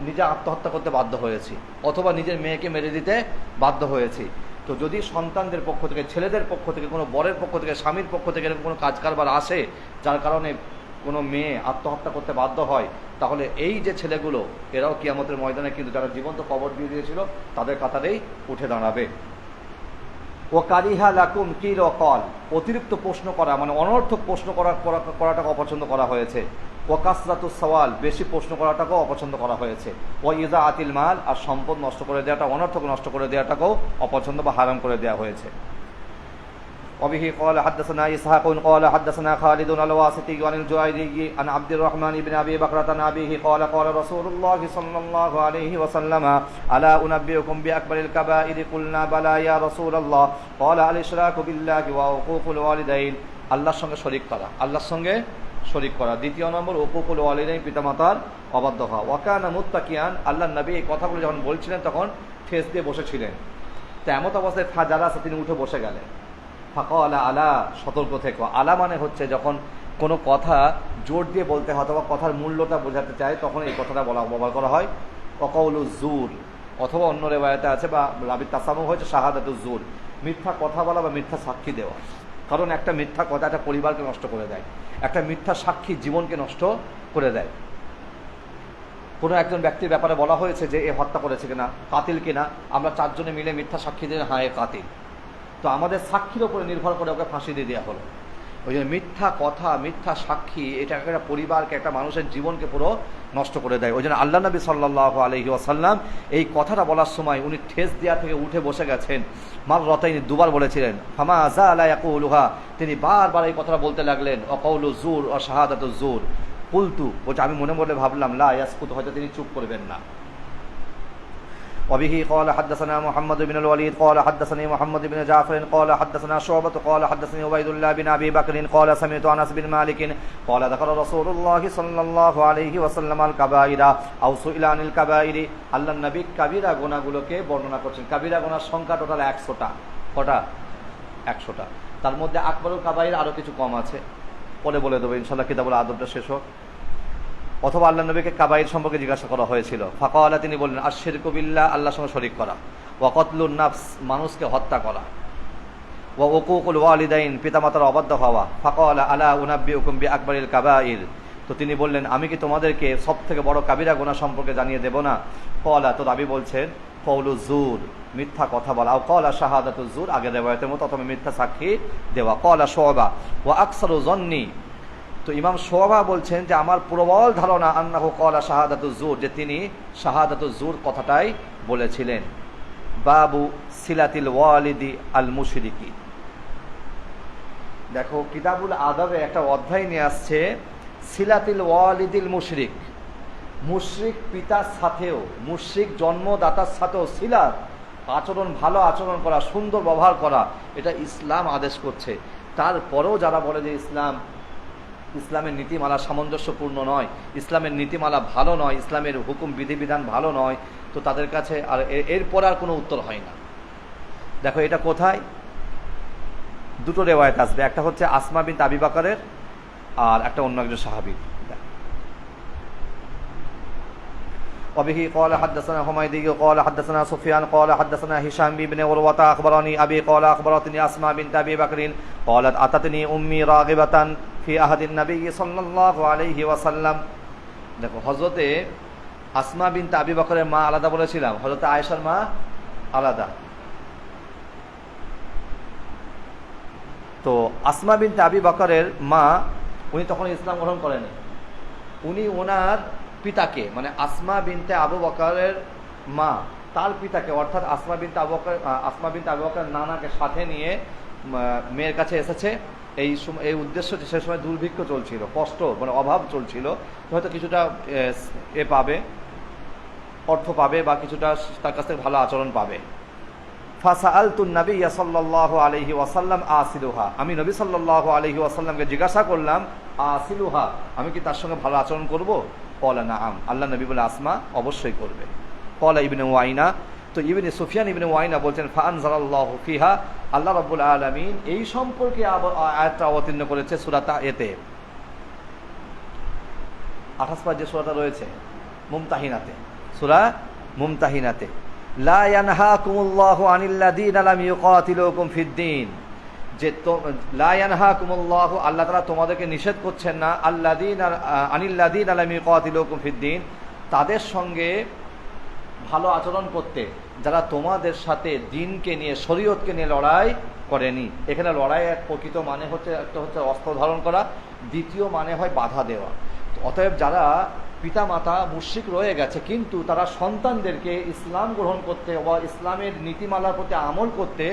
নিজে আত্মহত্যা করতে বাধ্য হয়েছি অথবা নিজের মেয়েকে মেরে দিতে বাধ্য হয়েছি। তো যদি সন্তানদের পক্ষ থেকে, ছেলেদের পক্ষ থেকে, কোনো বরের পক্ষ থেকে, স্বামীর পক্ষ থেকে এরকম কোনো কাজ কারবার আসে যার কারণে কোনো মেয়ে আত্মহত্যা করতে বাধ্য হয়, তাহলে এই যে ছেলেগুলো এরাও কিয়ামতের ময়দানে কিন্তু যারা জীবন্ত কবর দিয়ে দিয়েছিল তাদের কাতারেই উঠে দাঁড়াবে। ও কারিহা লাকুম কিল ও কল, অতিরিক্ত প্রশ্ন করা মানে অনর্থক প্রশ্ন করাটাকে অপছন্দ করা হয়েছে। ও কাসরাতুস সওয়াল, বেশি প্রশ্ন করাটাকেও অপছন্দ করা হয়েছে। ও ইজা আতিল মাল, আর সম্পদ নষ্ট করে দেওয়াটা, অনর্থক নষ্ট করে দেওয়াটাকেও অপছন্দ বা হারাম করে দেওয়া হয়েছে। وبه قال حدثنا إسحاق قال حدثنا خالد الواسطي عن الجويري عن عبد الرحمن بن أبي بكرة عن أبيه قال قال رسول الله صلى الله عليه وسلم ألا أنبئكم بأكبر الكبائر قلنا بلى يا رسول الله قال الإشراك بالله وعقوق الوالدين, আল্লাহর সঙ্গে শরীক করা, আল্লাহর সঙ্গে শরীক করা। দ্বিতীয় নম্বর উকুকুল ওয়ালিদাইন, পিতামাতার অবাধ্য হওয়া। ওয়াকানা মুত্তাকিয়ান, আল্লাহর নবী এই কথাগুলো যখন বলছিলেন তখন ঠেস দিয়ে বসেছিলেন। তো এমত অবস্থায় ফাজারা আছে, তিনি উঠে বসে গেলেন। ফাঁকা আলা আলা, সতর্ক থেকো। আলা মানে হচ্ছে যখন কোনো কথা জোর দিয়ে বলতে হয় অথবা কথার মূল্যটা বোঝাতে চায় তখন এই কথাটা ব্যবহার করা হয়। অকাউলু জুর, অথবা অন্য রেওয়ায়েতে আছে বা রাবি তাসামু হয়েছে শাহাদাতু জুর, মিথ্যা কথা বলা বা মিথ্যা সাক্ষী দেওয়া। কারণ একটা মিথ্যা কথা একটা পরিবারকে নষ্ট করে দেয়, একটা মিথ্যা সাক্ষী জীবনকে নষ্ট করে দেয়। কোনো একজন ব্যক্তির ব্যাপারে বলা হয়েছে যে এ হত্যা করেছে কিনা, কাতিল কিনা, আমরা চারজনে মিলে মিথ্যা সাক্ষী দিয়ে হ্যাঁ এ কাতিল, তো আমাদের সাক্ষীর উপরে নির্ভর করে ওকে ফাঁসি দিয়ে দেওয়া হলো। ওই জন্য মিথ্যা কথা, মিথ্যা সাক্ষী, এটা একটা পরিবারকে, একটা মানুষের জীবনকে পুরো নষ্ট করে দেয়। ওই জন্য আল্লাহ নবী সাল্লাল্লাহু আলাইহি ওয়াসাল্লাম এই কথাটা বলার সময় উনি ঠেস দেওয়া থেকে উঠে বসে গেছেন। মার রতাইনি, দুবার বলেছিলেন। ফামা যালা ইয়াকুলুহা, তিনি বারবার এই কথাটা বলতে লাগলেন। অকাউলু জুর ও শাহাদাতু জুর, কুলতু, বলছে আমি মনে মনে ভাবলাম লা ইয়াসকুত, হয়তো তিনি চুপ করবেন না। وبه قال حدثنا محمد بن الوليد قال حدثني محمد بن جعفر قال حدثنا شعبة قال حدثني عبيد الله بن أبي بكر قال سمعت أنس بن مالك قال ذكر رسول الله صلى الله عليه وسلم الكبائر أو سئل عن الكبائر, আল্লাহর নবী কাবিরা গুনাহগুলোকে বর্ণনা করছেন। কাবিরা গুনার সংখ্যা টোটাল 100টা। কটা? 100টা। তার মধ্যে আকবরুল কাবাইর আরও কিছু কম আছে, পরে বলে দেবো ইনশাআল্লাহ কিতাবুল আদবটা শেষ হোক। অথবা আল্লাহ নবীকে কাবাইর সম্পর্কে জিজ্ঞাসা করা হয়েছিল। ফাকাওয়ালা, তিনি বললেন আশশিরকু বিল্লাহ, আল্লাহর সঙ্গে শরীক করা। ওয়া কতলুন নাফস, মানুষকে হত্যা করা। ওয়া উকুকুল ওয়ালিদাইন, পিতামাতার অবাধ্য হওয়া। ফাকাওয়ালা আলা উনাব্বিউকুম বিআকবারিল কাবাইর, তো তিনি বললেন আমি কি তোমাদেরকে সবথেকে বড় কাবিরা গুনাহ সম্পর্কে জানিয়ে দেব না? ক্বালা, তো রাবী বলছেন কওলু জুর, মিথ্যা কথা বলা। ও ক্বালা শাহাদাতু জুর, আগে রিওয়ায়াতের মতো, অথবা মিথ্যা সাক্ষী দেওয়া। ক্বালা শুআবা ওয়া আকসারু যন্নি, তো ইমাম শুআবা বলছেন যে আমার প্রবল ধারণা আন্নাহু ক্বালা শাহাদাতু জুর, যে তিনি শাহাদাতু জুর কথাটাই বলেছিলেন। বাবু সিলাতিল ওয়ালিদি আল মুশরিকি, দেখো কিতাবুল আদবে একটা অধ্যায় নিয়ে আসছে সিলাতিল ওয়ালিদিল মুশরিক, মুশরিক পিতার সাথেও, মুশরিক জন্মদাতার সাথেও সিলাত, আচরণ, ভালো আচরণ করা, সুন্দর ব্যবহার করা, এটা ইসলাম আদেশ করছে। তারপরেও যারা বলে যে ইসলামের নীতিমালা সামঞ্জস্যপূর্ণ নয়, ইসলামের নীতিমালা ভালো নয়, ইসলামের হুকুম বিধিবিধান ভালো নয়, তো তাদের কাছে আর এরপর আর কোনো উত্তর হয় না। দেখো এটা কোথায়? দুটো রেওয়ায়েত আসবে, একটা হচ্ছে আসমা বিনত আবি বকরের আর একটা অন্য একজন সাহাবী। وبه قال حدثنا حميدي قال حدثنا سفيان قال حدثنا هشام بن عروة أخبرني أبي قال أخبرتني أسماء بنت أبي بكر قالت أتتني أمي راغبة في عهد النبي صلى الله عليه وسلم। দেখো হযরতে আসমা বিনত আবি বকরের মা আলাদা বলেছিলাম, হযরতে আয়েশার মা আলাদা। তো আসমা বিনতে আবি বকরের মা, উনি তখন ইসলাম গ্রহণ করেনি। উনি ওনার পিতাকে, মানে আসমা বিনতে আবু বকরের মা তার পিতাকে অর্থাৎ আসমা বিনতে আবু বকর নানাকে সাথে নিয়ে মেয়ের কাছে এসেছে। এই উদ্দেশ্য যে সে সময় দুর্ভিক্ষ চলছিল, কষ্ট মানে অভাব চলছিল, হয়তো কিছুটা পাবে, অর্থ পাবে বা কিছুটা তার কাছ থেকে ভালো আচরণ পাবে। ফাসাআলতুন নাবিয়্যা সাল্লাল্লাহু আলাইহি ওয়াসাল্লাম আসিলুহা, আমি নবী সাল্লাল্লাহু আলাইহি ওয়াসাল্লামকে জিজ্ঞাসা করলাম আসিলুহা, আমি কি তার সঙ্গে ভালো আচরণ করব? ক্বালা নাআম, আল্লাহ নবী বলে আসমা অবশ্যই করবে। ক্বালা ইবনে ওয়াইনা, তো ইবনে সুফিয়ান ইবনে ওয়াইনা বলছেন ফাআনজালাল্লাহু ফিহা, আল্লাহ রাব্বুল আলামিন এই সম্পর্কে আয়াতটা অবতীর্ণ করেছে সূরা এতে 28 পাঁচ যে সূরাটা রয়েছে মুমতাহিনাতে, সূরা মুমতাহিনাতে, লা ইয়ানহাকুমুল্লাহু আনিল্লাযীনা লাম ইউকাতিলুকুম ফিদ-দীন, যে লা ইয়ানহাকুমুল্লাহু, আল্লাহ তাআলা তোমাদেরকে নিষেধ করছেন না, আনিল্লাযীনা লাম ইউকাতিলুকুম ফিদ-দীন, তাদের সঙ্গে ভালো আচরণ করতে যারা তোমাদের সাথে দিনকে নিয়ে শরীয়তকে নিয়ে লড়াই করেনি। এখানে লড়াই এক প্রকৃত মানে হচ্ছে, একটা হচ্ছে অস্ত্র ধারণ করা, দ্বিতীয় মানে হয় বাধা দেওয়া। অতএব যারা পিতামাতা মুশরিক রয়ে গেছে কিন্তু তারা সন্তানদেরকে ইসলাম গ্রহণ করতে বা ইসলামের নীতিমালার প্রতি আমল করতে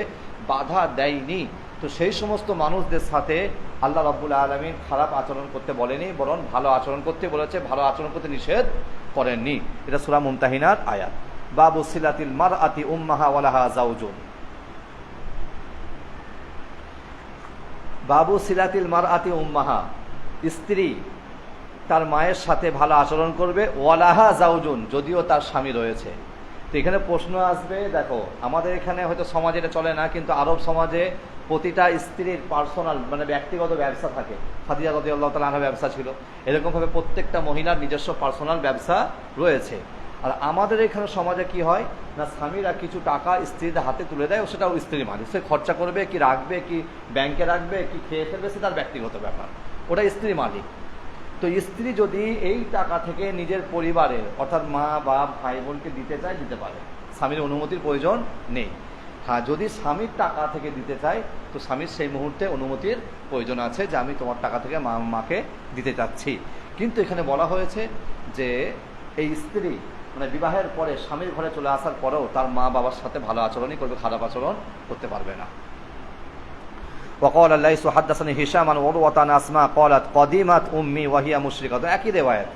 বাধা দেয়নি, তো সেই সমস্ত মানুষদের সাথে আল্লাহ রাব্বুল আলামিন খারাপ আচরণ করতে বলেনি, বরং ভালো আচরণ করতে বলেছে, ভালো আচরণ করতে নিষেধ করেননি। এটা সূরা মুমতাহিনার আয়াত। বাবু সিলাতিল মারআতি উম্মাহা ওয়া লাহা যাওজুন, বাবু সিলাতিল মারআতি উম্মাহা, স্ত্রী তার মায়ের সাথে ভালো আচরণ করবে, ওয়ালাহা যাওজুন, যদিও তার স্বামী রয়েছে। তো এখানে প্রশ্ন আসবে, দেখো আমাদের এখানে হয়তো সমাজে এটা চলে না, কিন্তু আরব সমাজে প্রতিটা স্ত্রীর পার্সোনাল মানে ব্যক্তিগত ব্যবসা থাকে। খাদিজা রাদিয়াল্লাহু তাআলা আনহা ব্যবসা ছিল, এরকমভাবে প্রত্যেকটা মহিলার নিজস্ব পার্সোনাল ব্যবসা রয়েছে। আর আমাদের এখানে সমাজে কি হয় না, স্বামীরা কিছু টাকা স্ত্রীদের হাতে তুলে দেয়, ও সেটাও স্ত্রীর মালিক, সে খরচা করবে কি রাখবে কি ব্যাংকে রাখবে কি খেয়ে ফেলবে, সে তার ব্যক্তিগত ব্যাপার, ওটা স্ত্রী মালিক। তো স্ত্রী যদি এই টাকা থেকে নিজের পরিবারের অর্থাৎ মা বাপ ভাই বোনকে দিতে চায়, দিতে পারে, স্বামীর অনুমতির প্রয়োজন নেই। হ্যাঁ, যদি স্বামীর টাকা থেকে দিতে চায় তো স্বামীর সেই মুহূর্তে অনুমতির প্রয়োজন আছে যে আমি তোমার টাকা থেকে মাকে দিতে চাচ্ছি। কিন্তু এখানে বলা হয়েছে যে এই স্ত্রী মানে বিবাহের পরে স্বামীর ঘরে চলে আসার পরেও তার মা বাবার সাথে ভালো আচরণই করবে, খারাপ আচরণ করতে পারবে না। وقال الليث حدثني هشام عن عروة عن أسماء قالت قدمت أمي وهي مشركة، একই রিওয়ায়াত,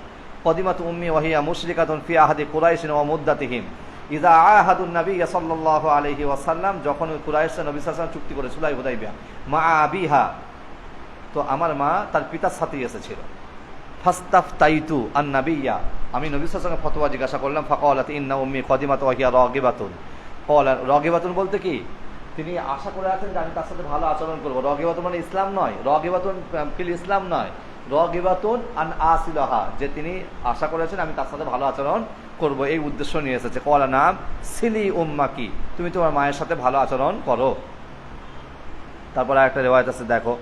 قدمت أمي وهي مشركة في عهد قريش ومدتهم إذا عاهدوا النبي صلى الله عليه وسلم، যখন কুরাইশরা নবী সাল্লাল্লাহু আলাইহি ওয়াসাল্লাম চুক্তি করে সুলাহ হুদাইবিয়া, মা আবিহা, তো আমার মা তার পিতার সাথে এসেছিল। ফাস্তাফতাইতু আন নাবিয়্যা, আমি নবী সাল্লাল্লাহু আলাইহি ওয়াসাল্লাম ফতোয়া জিজ্ঞাসা করলাম। ফাকালাত ইন্না উম্মি কদিমাত ওয়া হিয়া রাগিবাতুন, ক্বালা রাগিবাতুন বলতে কি, তিনি আশা করে আছেন যে আমি তার সাথে ভালো আচরণ করবো। রগিবাতুন মানে ইসলাম নয়, রগিবাতুন ফিল ইসলাম নয়, রগিবাতুন আন আসিলাহা, যে তিনি আশা করেছেন আমি তার সাথে ভালো আচরণ করব, এই উদ্দেশ্য নিয়ে এসেছে। ক্বালা নাম সিলি উম্মাকি, তুমি তোমার মায়ের সাথে ভালো আচরণ করো। তারপর আরেকটা রিওয়ায়াত আছে, দেখো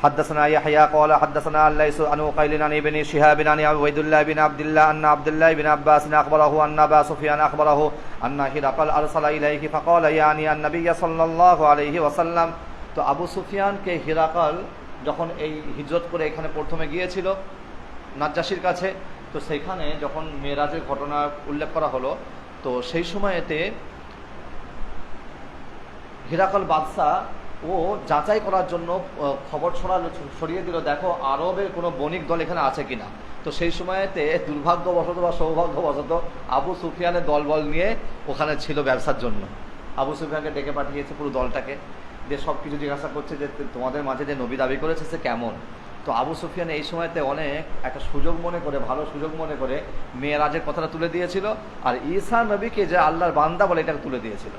حدثنا يحيى قال حدثنا الليث عن عقيل عن ابن شهاب عن عبيد الله بن عبد الله أن عبد الله بن عباس أخبره أن أبا سفيان أخبره أن هرقل أرسل إليه فقال يعني النبي صلى الله عليه وسلم, তো আবু সুফিয়ানকে হিরাকাল যখন এই হিজরত করে এখানে প্রথমে গিয়েছিল নাজ্জাশীর কাছে, তো সেখানে যখন মেরাজের ঘটনা উল্লেখ করা হলো, তো সেই সময়তে হিরাকাল বাদশা ও যাচাই করার জন্য খবর ছড়িয়ে দিল, দেখো আরবের কোনো বণিক দল এখানে আছে কিনা। তো সেই সময়তে দুর্ভাগ্যবশত বা সৌভাগ্যবশত আবু সুফিয়ানের দলবল নিয়ে ওখানে ছিল ব্যবসার জন্য। আবু সুফিয়ানকে ডেকে পাঠিয়েছে পুরো দলটাকে, যে সব কিছু জিজ্ঞাসা করছে যে তোমাদের মাঝে যে নবী দাবি করেছে সে কেমন। তো আবু সুফিয়ান এই সময়তে অনেক একটা সুযোগ মনে করে, ভালো সুযোগ মনে করে মেরাজের কথাটা তুলে দিয়েছিল, আর ঈসা নবীকে যে আল্লাহর বান্দা বলে এটাকে তুলে দিয়েছিল,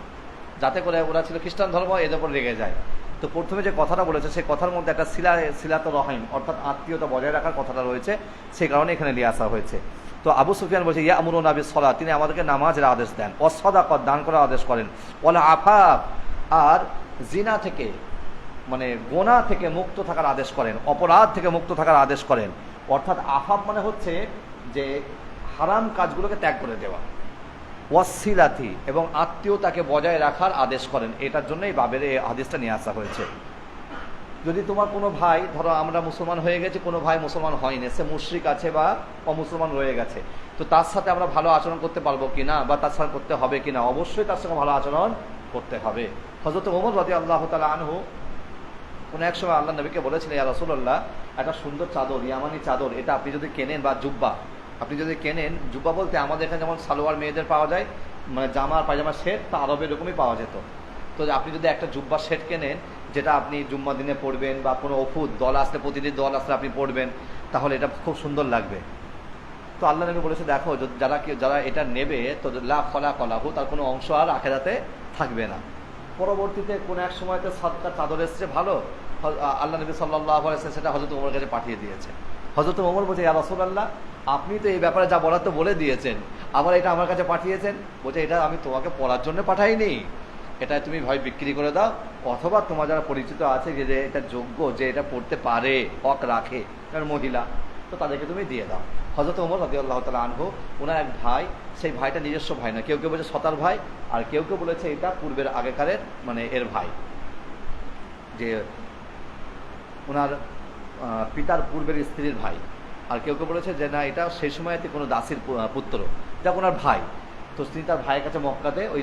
যাতে করে ওরা ছিল খ্রিস্টান ধর্ম, এদের উপর রেগে যায়। তো প্রথমে যে কথাটা বলেছে সেই কথার মধ্যে একটা সিলাত রহিম অর্থাৎ আত্মীয়তা বজায় রাখার কথাটা রয়েছে, সেই কারণে এখানে নিয়ে আসা হয়েছে। তো আবু সুফিয়ান বলছে ইয়ামুরুনা বিস-সালাত, তিনি আমাদেরকে নামাজের আদেশ দেন, ওয়াস-সাদাকাত, দান করার আদেশ করেন, ওয়াল আফাফ, আর জিনা থেকে মানে গোনা থেকে মুক্ত থাকার আদেশ করেন, অপরাধ থেকে মুক্ত থাকার আদেশ করেন। অর্থাৎ আফাফ মানে হচ্ছে যে হারাম কাজগুলোকে ত্যাগ করে দেওয়া, ওয়াসিলাতি এবং আত্মীয়তাকে বজায় রাখার আদেশ করেন। এটার জন্যই বাবের এই হাদিসটা নিয়ে আসা হয়েছে। যদি তোমার কোনো ভাই, ধরো আমরা মুসলমান হয়ে গেছি, কোনো ভাই মুসলমান হয়নি, সে মুশরিক আছে বা অমুসলমান রয়ে গেছে, তো তার সাথে আমরা ভালো আচরণ করতে পারবো কিনা বা তার সাথে করতে হবে কিনা? অবশ্যই তার সঙ্গে ভালো আচরণ করতে হবে। হযরত ওমর রাদিয়াল্লাহু তাআলা আনহু কোনো এক সময় আল্লাহ নবীকে বলেছিলেন, ইয়া রাসূলুল্লাহ, একটা সুন্দর চাদর, ইয়ামানি চাদর, এটা আপনি যদি কেনেন, বা জুব্বা আপনি যদি কেনেন, জুব্বা বলতে আমাদের এখানে যেমন সালোয়ার মেয়েদের পাওয়া যায়, মানে জামা পায়জামা সেট, তা আরবে এরকমই পাওয়া যেত। তো আপনি যদি একটা জুব্বা সেট কেনেন, যেটা আপনি জুম্মা দিনে পড়বেন বা কোনো ওফুদ দল আসলে, প্রতিদিন দল আসলে আপনি পড়বেন, তাহলে এটা খুব সুন্দর লাগবে। তো আল্লাহ নবী বলেছে, দেখো যারা এটা নেবে, তো লা খলাকা লাহু, তার কোনো অংশ আর আখিরাতে থাকবে না। পরবর্তীতে কোনো এক সময়তে সাদকা চাদর এসছে ভালো, আল্লাহ নবী সাল্লাল্লাহু আলাইহি ওয়াসাল্লাম সেটা হযরত ওমরের কাছে পাঠিয়ে দিয়েছে। হযরত ওমর বলছে, ইয়া রাসূলুল্লাহ, আপনি তো এই ব্যাপারে যা বলার তো বলে দিয়েছেন, আবার এটা আমার কাছে পাঠিয়েছেন। বলছে, এটা আমি তোমাকে পড়ার জন্য পাঠাইনি, এটা তুমি ভয় বিক্রি করে দাও, অথবা তোমার যারা পরিচিত আছে যে এটা যোগ্য, যে এটা পড়তে পারে, হক রাখে, মহিলা, তো তাদেরকে তুমি দিয়ে দাও। হযরত ওমর রাদিয়াল্লাহু তাআলা আনহু, ওনার এক ভাই, সেই ভাইটা নিজস্ব ভাই না, কেউ কেউ বলেছে সতার ভাই, আর কেউ কেউ বলেছে এটা পূর্বের আগেকারের, মানে এর ভাই, যে ওনার পিতার পূর্বের স্ত্রীর ভাই, আর কেউ কেউ বলেছে যে না, এটা সেই সময়তে কোনো দাসীর পুত্র, যা ওনার ভাই। তো তিনি তার ভাইয়ের কাছে মক্কাতে ওই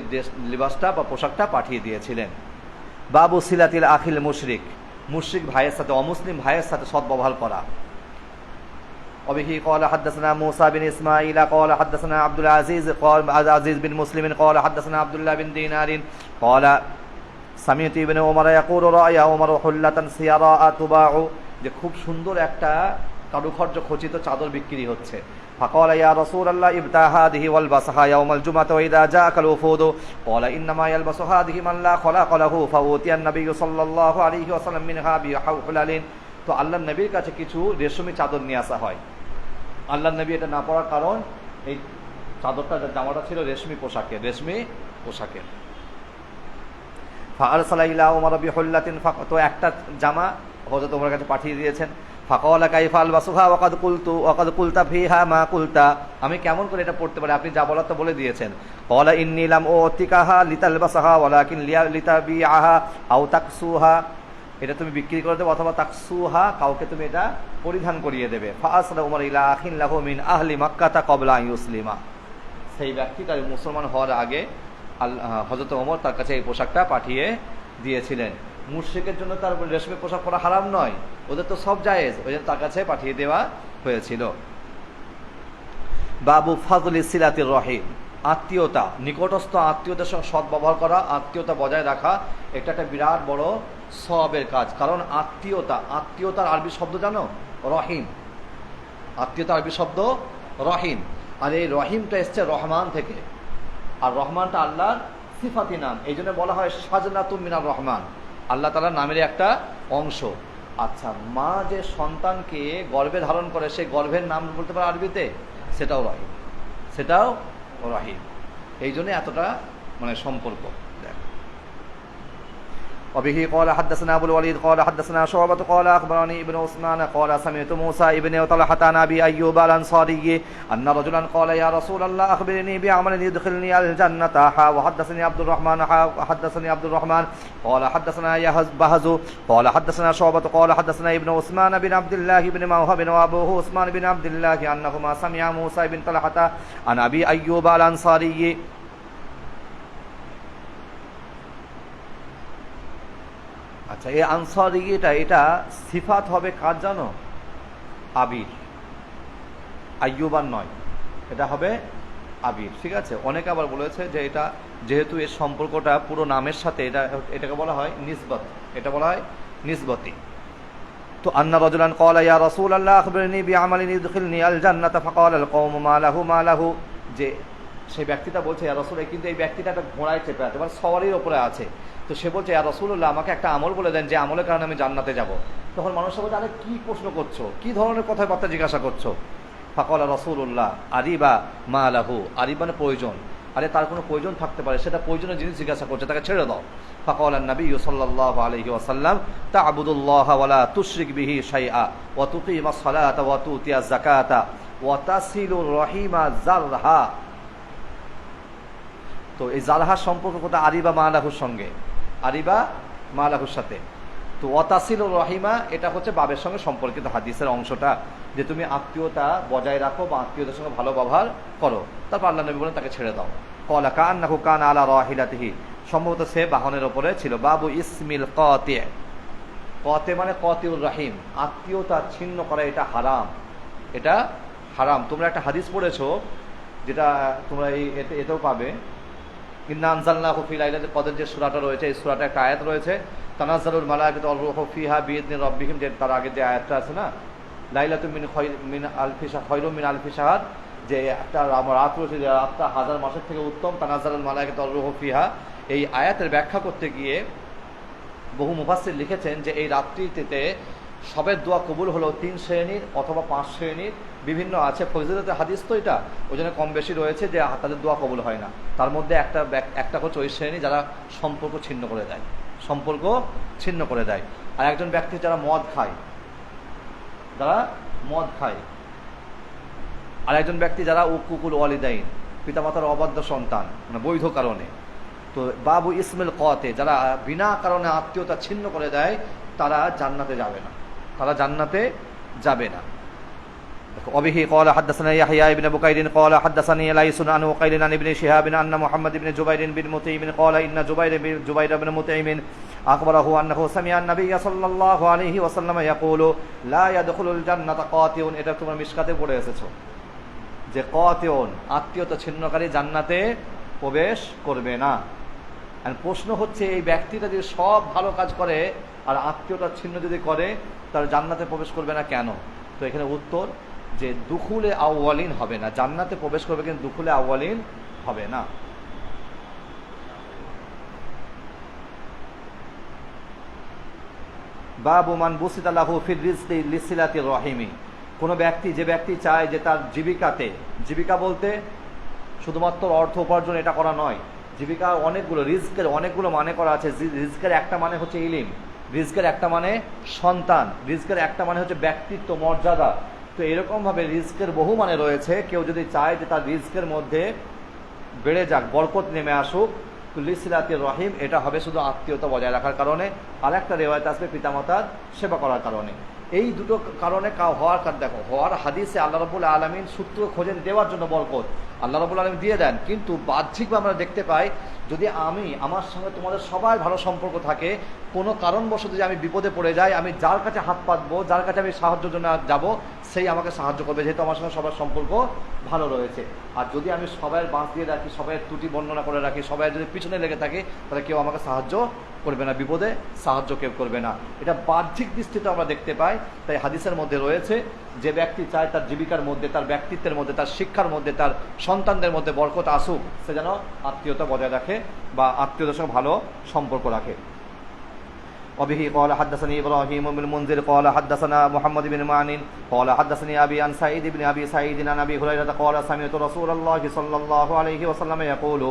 লিবাসটা বা পোশাকটা পাঠিয়ে দিয়েছিলেন। বাবু সিলাতিল আখিল মুশরিক, মুশরিক ভাইয়ের সাথে, অমুসলিম ভাইয়ের সাথে সদ্ব্যবহার করা। وبه قال حدثنا موسى بن إسماعيل قال حدثنا عبد العزيز قال عزيز بن مسلم قال حدثنا عبد الله بن دينار قال سمعت ابن عمر يقول رأى عمر حلة سيراء تباع, যে খুব সুন্দর একটা কারুকার্য খচিত চাদর বিক্রি হচ্ছে। فقال يا رسول الله ابتع هذه والبسها يوم الجمعة وإذا جاءك الوفود قال إنما يلبس هذه من لا خلاق له فأوتي النبي صلى الله عليه وسلم منها بحلال। তো আল্লাহর নবীর কাছে কিছু রেশমি চাদর নিয়ে আসা হয়। আল্লাহর নবী এটা না পড়ার কারণ, এই চাদরটা, জামাটা ছিল রেশমি পোশাকের, ফাআরসালা ইলা উমর বিহুল্লাতিন, তো একটা জামা হযরত ওমরের কাছে পাঠিয়ে দিয়েছেন। ফাকালা কাইফা আলবাসুহা ওয়াকাদ কুলতা ফিহা মা কুলতা, আমি কেমন করে এটা পড়তে পারি, আপনি যা বলার তো বলে দিয়েছেন। ক্বালা ইন্নী লাম উতিকাহা লিতালবাসাহা ওয়ালাকিন লিতাবিআহা আও তাকসুহা, এটা তুমি বিক্রি করে দেবে, অথবা তাকসুহা, কাউকে তুমি এটা পরিধান করিয়ে দেবে। ফাআসরা উমর ইলা আখিন লাহু মিন আহলি মক্কাতা ক্বাবলা আন ইউসলিমা, সেই ব্যক্তিটা মুসলমান হওয়ার আগে হযরত ওমর তার কাছে এই পোশাকটা পাঠিয়ে দিয়েছিলেন। মুশরিকের জন্য তার রেশমি পোশাক পরা হারাম নয়, ওদের তো সব জায়েজ, ওই জন্য তার কাছে পাঠিয়ে দেওয়া হয়েছিল। বাবু ফাযলি সিলাতির রহিম, আত্মীয়তা, নিকটস্থ আত্মীয়তার সঙ্গে সদ্ব্যবহার করা, আত্মীয়তা বজায় রাখা, এটা একটা বিরাট বড় সওয়াবের কাজ। কারণ আত্মীয়তার আরবি শব্দ জানো? রহিম। আত্মীয়তা আরবি শব্দ রহিম, আর এই রহিমটা এসছে রহমান থেকে, আর রহমানটা আল্লাহর সিফাতি নাম, এই জন্য বলা হয় সাজনাতুম মিনার রহমান, আল্লাহ তাআলার নামের একটা অংশ। আচ্ছা, মা যে সন্তানকে গর্ভে ধারণ করে, সেই গর্ভের নাম বলতে পারে আরবিতে, সেটাও রহিম, এই জন্য এতটা মানে সম্পর্ক। وبه قال حدثنا ابو الوليد قال حدثنا شعبة قال اخبرني ابن عثمان قال سمعت موسى ابن طلحة عن ابي ايوب الانصاري ان رجلا قال يا رسول الله اخبرني بعمل يدخلني الجنة. وحدثني عبد الرحمن قال حدثنا بهز قال حدثنا شعبة قال حدثنا ابن عثمان بن عبد الله بن موهب وابوه عثمان بن عبد الله انهما سمع موسى بن طلحة عن ابي ايوب الانصاري. আচ্ছা, এই আনসারি এটা সিফাত হবে কার জানো? আবির, আইয়ুবার নয়, এটা হবে আবির, ঠিক আছে? অনেকে আবার বলেছে যে এটা যেহেতু এর সম্পর্কটা পুরো নামের সাথে, এটাকে বলা হয় নিসবত, এটা বলা হয় নিসবতি। তো আন্না রাজুলান ক্বালা ইয়া রাসূলুল্লাহ আখবিরনি বিআমালিন ইদখিলনি আল জান্নাতা ফাকালা আল কওমু মা লাহু, যে সেই ব্যক্তিটা বলছে ইয়া রাসূল, কিন্তু এই ব্যক্তিটা একটা ঘোড়ায় চেপে আছে, মানে সওয়ারির উপরে আছে, তো সে বলছে ইয়া রাসূলুল্লাহ, আমাকে একটা আমল বলে দেন যে আমলের কারণে আমি জান্নাতে যাব। তখন মানুষরা বলছে, আরে কি প্রশ্ন করছো, কি ধরনের কথাবার্তা জিজ্ঞাসা করছো? ফাকালা রাসূলুল্লাহ আরিবা মা লাহু, আরিব মানে প্রয়োজন, আরে তার কোনো প্রয়োজন থাকতে পারে, সেটা প্রয়োজনীয় জিনিস জিজ্ঞাসা করছে, তাকে ছেড়ে দাও। ফাকালা নবী সাল্লাল্লাহু আলাইহি ওয়াসাল্লাম তা'বুদুল্লাহ ওয়া লা তুশরিক বিহি শাইআ ওয়া তুকিমাস সালাতা ওয়া তুতিয়াজ যাকাতা ওয়া তাসিলুর রহিমা জারহা। তো এই জারহার সম্পর্ক কোথা? আরিবা মা লাহুর সঙ্গে, আরিবা মা লাহুর সাথে। তো ওয়াতাসিল রহিমা এটা হচ্ছে বাবের সঙ্গে সম্পর্কিত হাদিসের অংশটা, যে তুমি আত্মীয়তা বজায় রাখো বা আত্মীয়তার সঙ্গে ভালো ব্যবহার করো। তারপর আল্লাহ নবী বলেন তাকে ছেড়ে দাও। ক্বালা কান্নাহু কানা আলা রাহিলাতিহি, সম্ভবত সে বাহনের ওপরে ছিল। বাবু ইসমিল কাতি, কাতি মানে কাতিউর রহিম, আত্মীয়তা ছিন্ন করা এটা হারাম, এটা হারাম। তোমরা একটা হাদিস পড়েছো যেটা তোমরা এতেও পাবে, ইন্না আনজালনাহু ফি লাইলাতিল কদর, যে সূরাটা রয়েছে এই সূরাটা একটা আয়াত রয়েছে, তানাজ্জালুল মালায়েকাতু ওয়ার রূহু ফিহা বিইذনি রাব্বিহিম, যে তার আগে যে আয়াতটা আছে না, লাইলাতুম মিন আলফি শাহর খায়রুম মিন আলফি শাহর, যে একটা রাত রয়েছে যে রাতটা হাজার মাসের থেকে উত্তম, তানাজ্জালুল মালায়েকাতু ওয়ার রূহু ফিহা। এই আয়াতের ব্যাখ্যা করতে গিয়ে বহু মুফাসসির লিখেছেন যে এই রাত্রিতে সবের দোয়া কবুল হলো 3 শ্রেণীর অথবা 5 শ্রেণীর, বিভিন্ন আছে ফজিলতের হাদিস, তো এটা ওই জন্য কম বেশি রয়েছে যে তাদের দোয়া কবুল হয় না। তার মধ্যে একটা হচ্ছে ওই শ্রেণী যারা সম্পর্ক ছিন্ন করে দেয়, সম্পর্ক ছিন্ন করে দেয়। আর একজন ব্যক্তি যারা মদ খায়, আর একজন ব্যক্তি যারা উকুকুল ওয়ালিদাইন, পিতামাতার অবাধ্য সন্তান, মানে বৈধ কারণে। তো বাবু ইসমিল কাতে, যারা বিনা কারণে আত্মীয়তা ছিন্ন করে দেয় তারা জান্নাতে যাবে না, তারা জান্নাতে যাবে না। وبه قال حدثنا يحيى بن بكير قال حدثني ليس عن وقيل عن ابن شهاب أن محمد بن جبير بن مطعم قال إن جبير بن مطعم أخبره أنه سمع النبي صلى الله عليه وسلم يقول لا يدخل الجنة قاطع, এটা তোমরা মিশকাতে পড়ে এসেছো যে কাতিউন আত্মীয়তা ছিন্নকারী জান্নাতে প্রবেশ করবে না। আর প্রশ্ন হচ্ছে এই ব্যক্তিটা যদি সব ভালো কাজ করে আর আত্মীয়তা ছিন্ন যদি করে তার জান্নাতে প্রবেশ করবে না কেন? তো এখানে উত্তর যে দুখুলে আউয়ালিন হবে না, জান্নাতে প্রবেশ করবে কিন্তু দুখুলে আউয়ালিন হবে না। বাবু মান বুসিতা লাহু ফির রিজকি লিসিলাতির রহিমি, কোনো ব্যক্তি, যে ব্যক্তি চায় যে তার জীবিকাতে, জীবিকা বলতে শুধুমাত্র অর্থ উপার্জন এটা করা নয়, জীবিকা অনেকগুলো, রিজকের অনেকগুলো মানে করা আছে। রিজকের একটা মানে হচ্ছে ইলম, রিজকের একটা মানে সন্তান, রিজকের একটা মানে হচ্ছে ব্যক্তিত্ব, মর্যাদা। তো এরকমভাবে রিজকের বহু মানে রয়েছে। কেউ যদি চায় যে তার রিজকের মধ্যে বেড়ে যাক, বরকত নেমে আসুক, তো লিসিলাতির রহিম এটা হবে শুধু আত্মীয়তা বজায় রাখার কারণে, আর একটা রেওয়ায়েত আসবে পিতামাতার সেবা করার কারণে। এই দুটো কারণে হওয়ার হাদিসে আল্লাহ রাব্বুল আলামিন সূত্র খোঁজেন দেওয়ার জন্য বরকত আল্লাহ রাব্বুল আলামিন দিয়ে দেন। কিন্তু বাহ্যিকভাবে আমরা দেখতে পাই যদি আমার সঙ্গে তোমাদের সবাই ভালো সম্পর্ক থাকে, কোনো কারণবশত যদি আমি বিপদে পড়ে যাই, আমি যার কাছে হাত পাতবো, যার কাছে আমি সাহায্যের জন্য যাব, সেই আমাকে সাহায্য করবে, যেহেতু আমার সঙ্গে সবার সম্পর্ক ভালো রয়েছে। আর যদি আমি সবাইয়ের বাঁশ দিয়ে রাখি, সবাইয়ের ত্রুটি বর্ণনা করে রাখি, সবাই যদি পিছনে লেগে থাকে, তাহলে কেউ আমাকে সাহায্য করবে না, বিপদে সাহায্য কেউ করবে না। এটা বাহ্যিক দৃষ্টিতে আমরা দেখতে পাই। তাই হাদিসের মধ্যে রয়েছে যে ব্যক্তি চায় তার জীবিকার মধ্যে, তার ব্যক্তিত্বের মধ্যে, তার শিক্ষার মধ্যে, তার সন্তানদের মধ্যে বরকত আসুক, সে যেন আত্মীয়তা বজায় রাখে বা আত্মীয়তার সঙ্গে ভালো সম্পর্ক রাখে। وبه قال حدثني إبراهيم بن المنذر قال حدثنا محمد بن معن قال حدثني أبي عن سعيد بن أبي سعيد عن أبي هريرة قال سمعت رسول الله صلى الله عليه وسلم يقول